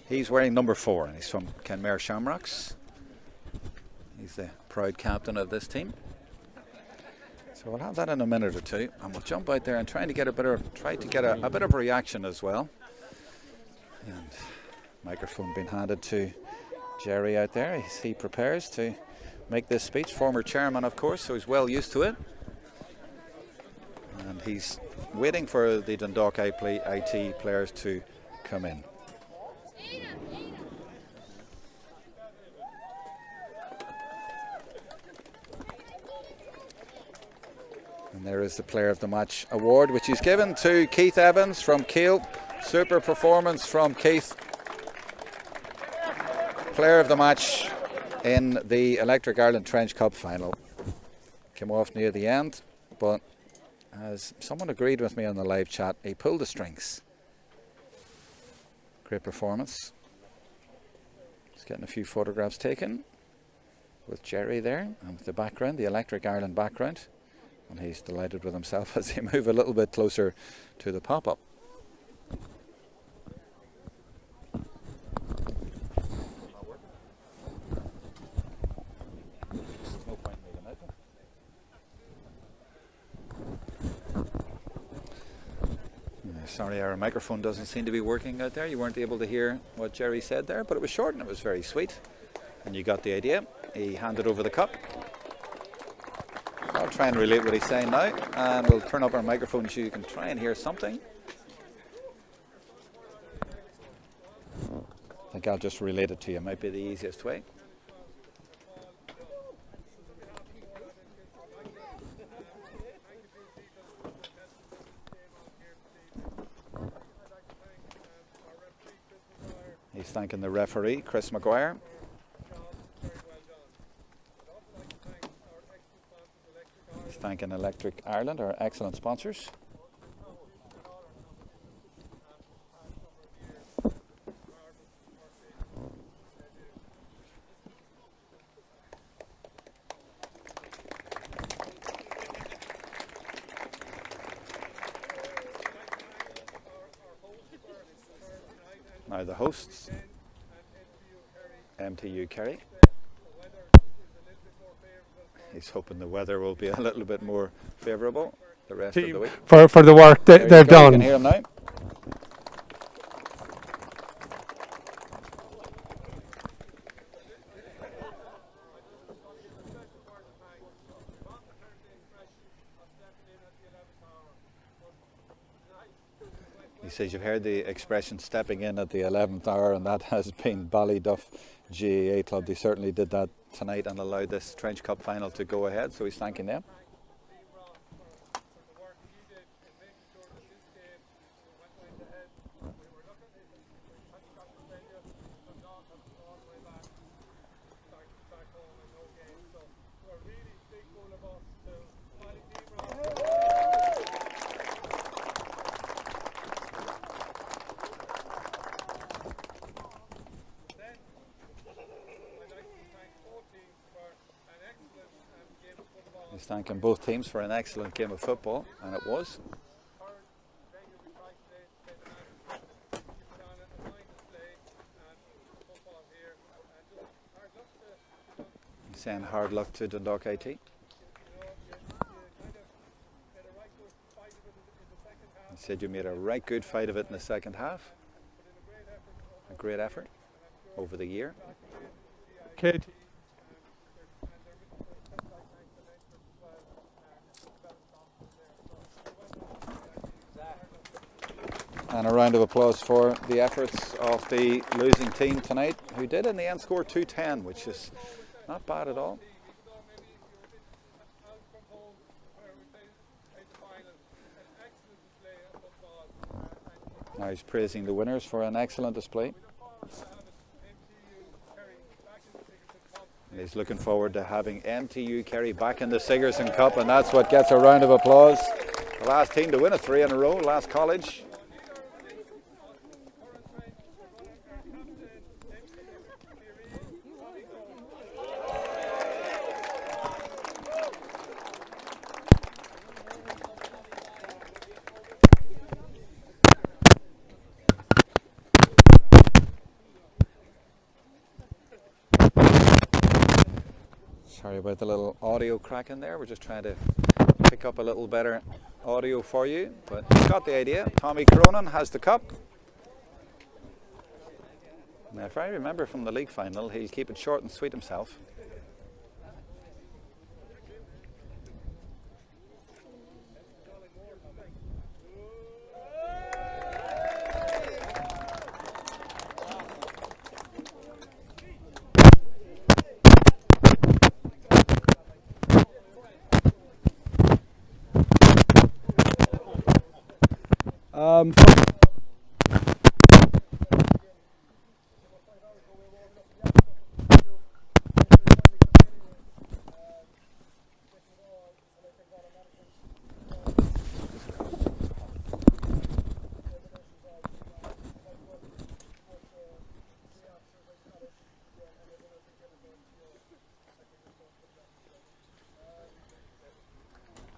He's wearing number 4 and he's from Kenmare Shamrocks. He's the proud captain of this team. So we'll have that in a minute or two, and we'll jump out there and try to get a bit of reaction as well. And microphone being handed to Jerry out there as he prepares to make this speech. Former chairman, of course, so he's well used to it. And he's waiting for the Dundalk IT players to come in. And there is the Player of the Match award, which is given to Keith Evans from Kiel. Super performance from Keith. Player of the Match in the Electric Ireland Trench Cup final. Came off near the end, but as someone agreed with me on the live chat, he pulled the strings. Great performance. Just getting a few photographs taken with Jerry there, and with the background, the Electric Ireland background. And he's delighted with himself as they move a little bit closer to the pop-up. Sorry, our microphone doesn't seem to be working out there. You weren't able to hear what Jerry said there, but it was short and it was very sweet. And you got the idea. He handed over the cup. I'll try and relate what he's saying now, and we'll turn up our microphone so you can try and hear something. I think I'll just relate it to you. It might be the easiest way. He's thanking the referee, Chris Maguire. He's thanking Electric Ireland, our excellent sponsors. Now the hosts, MTU Kerry. He's hoping the weather will be a little bit more favourable the rest of the week. For the work they've done. You can hear him now. He says you've heard the expression stepping in at the 11th hour, and that has been Ballyduff GAA Club. They certainly did that tonight and allowed this Trench Cup final to go ahead, so he's thanking them. He's thanking both teams for an excellent game of football, and it was. saying hard luck to Dundalk IT. He said you made a right good fight of it in the second half. A great effort over the year. KT. And a round of applause for the efforts of the losing team tonight, who did in the end score 2-10, which is not bad at all. Now he's praising the winners for an excellent display. And he's looking forward to having MTU Kerry back in the Sigerson Cup, and that's what gets a round of applause. The last team to win it 3 in a row, last college. Sorry about the little audio crack in there. We're just trying to pick up a little better audio for you, but you got the idea. Tommy Cronin has the cup. Now, if I remember from the league final, he'll keep it short and sweet himself.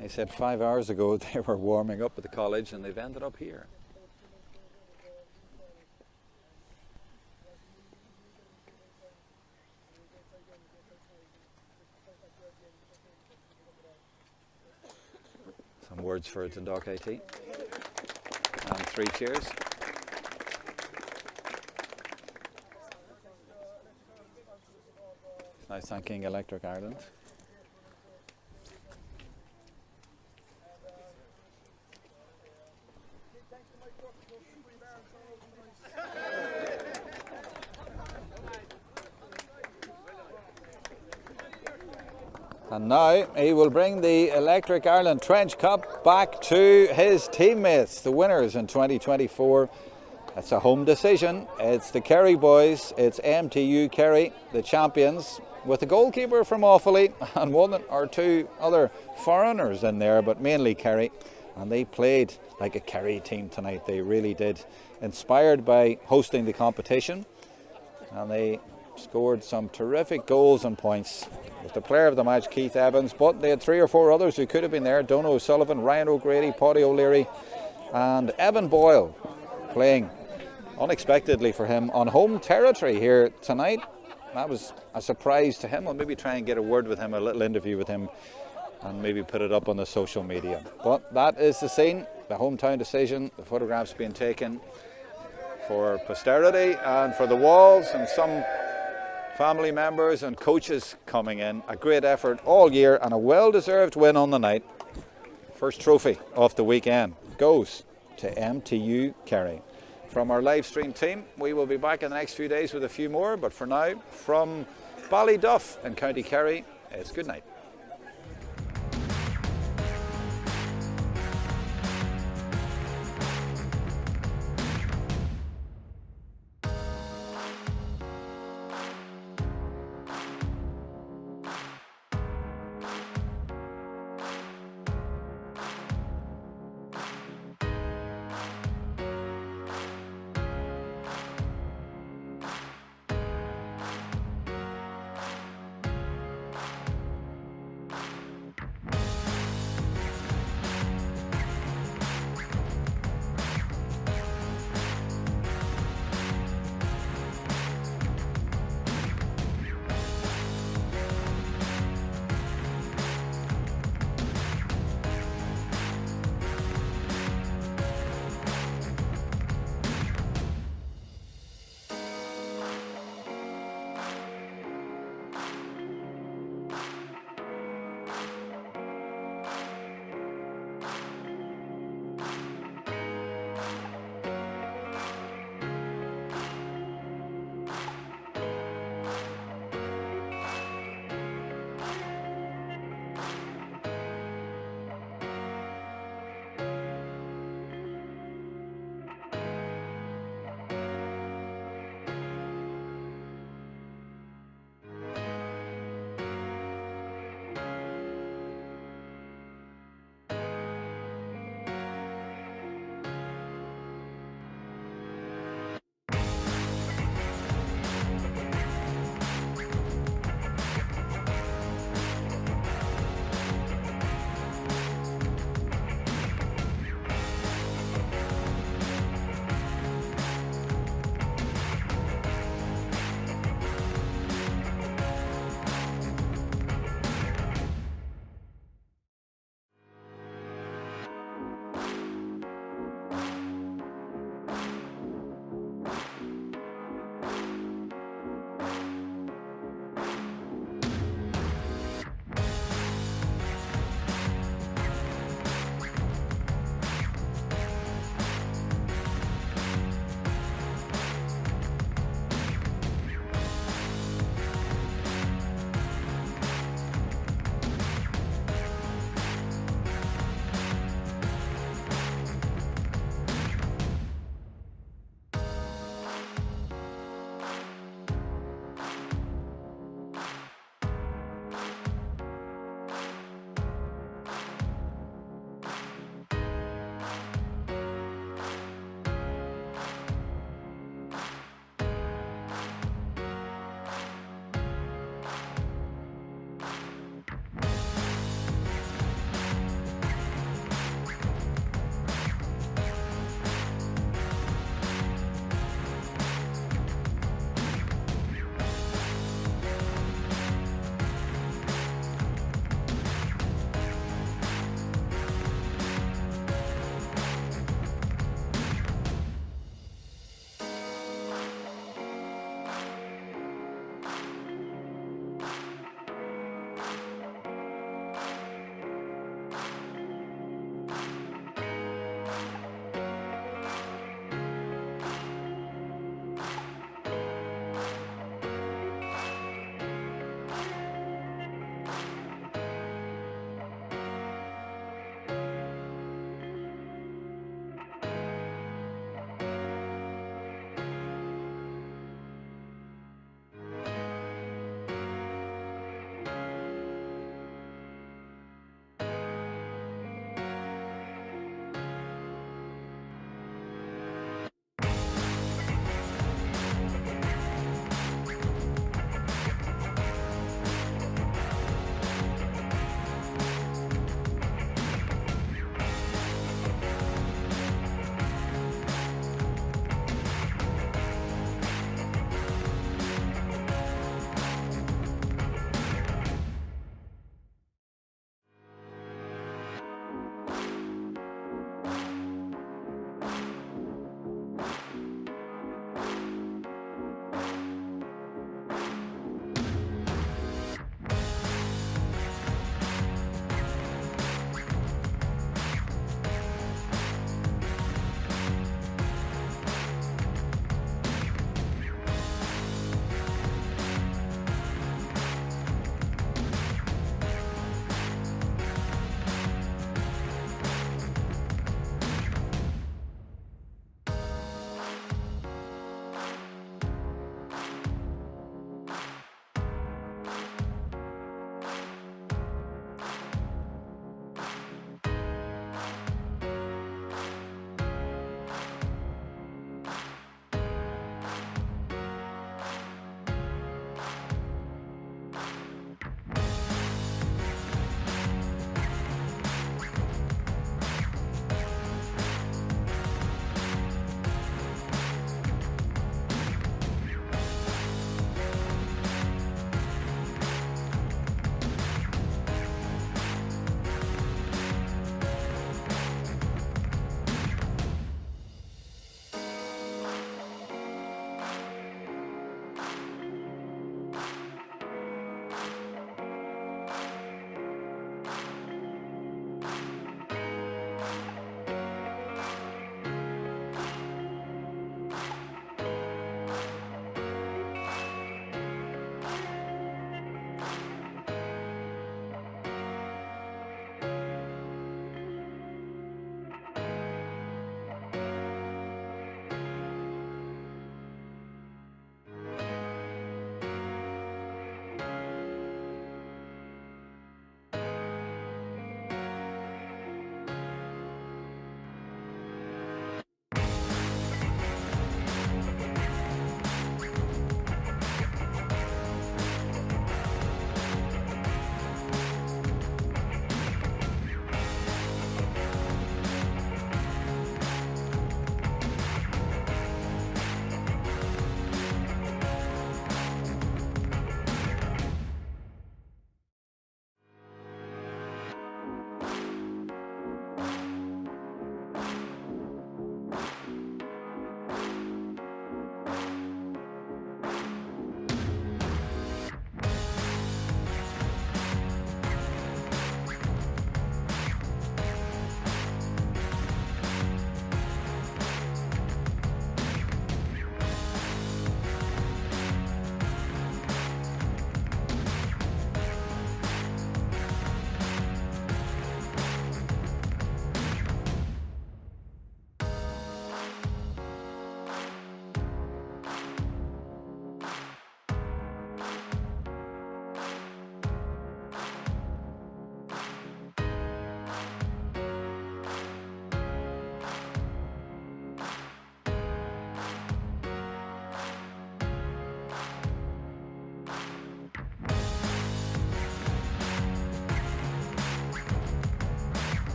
They said 5 hours ago they were warming up at the college and they've ended up here. Some words for Dundalk IT and 3 cheers. Now thanking Electric Ireland. And now he will bring the Electric Ireland Trench Cup back to his teammates, the winners in 2024. It's a home decision. It's the Kerry boys, it's MTU Kerry, the champions, with a goalkeeper from Offaly and 1 or 2 other foreigners in there, but mainly Kerry. And they played like a Kerry team tonight, they really did. Inspired by hosting the competition, and they scored some terrific goals and points. With the player of the match, Keith Evans, but they had 3 or 4 others who could have been there. Donogh O'Sullivan, Ryan O'Grady, Paddy O'Leary and Evan Boyle playing unexpectedly for him on home territory here tonight. That was a surprise to him. I'll maybe try and get a word with him, a little interview with him, and maybe put it up on the social media. But that is the scene, the hometown decision, the photographs being taken for posterity and for the walls, and some family members and coaches coming in. A great effort all year and a well-deserved win on the night. First trophy of the weekend goes to MTU Kerry. From our live stream team, we will be back in the next few days with a few more, but for now, from Ballyduff in County Kerry, it's good night.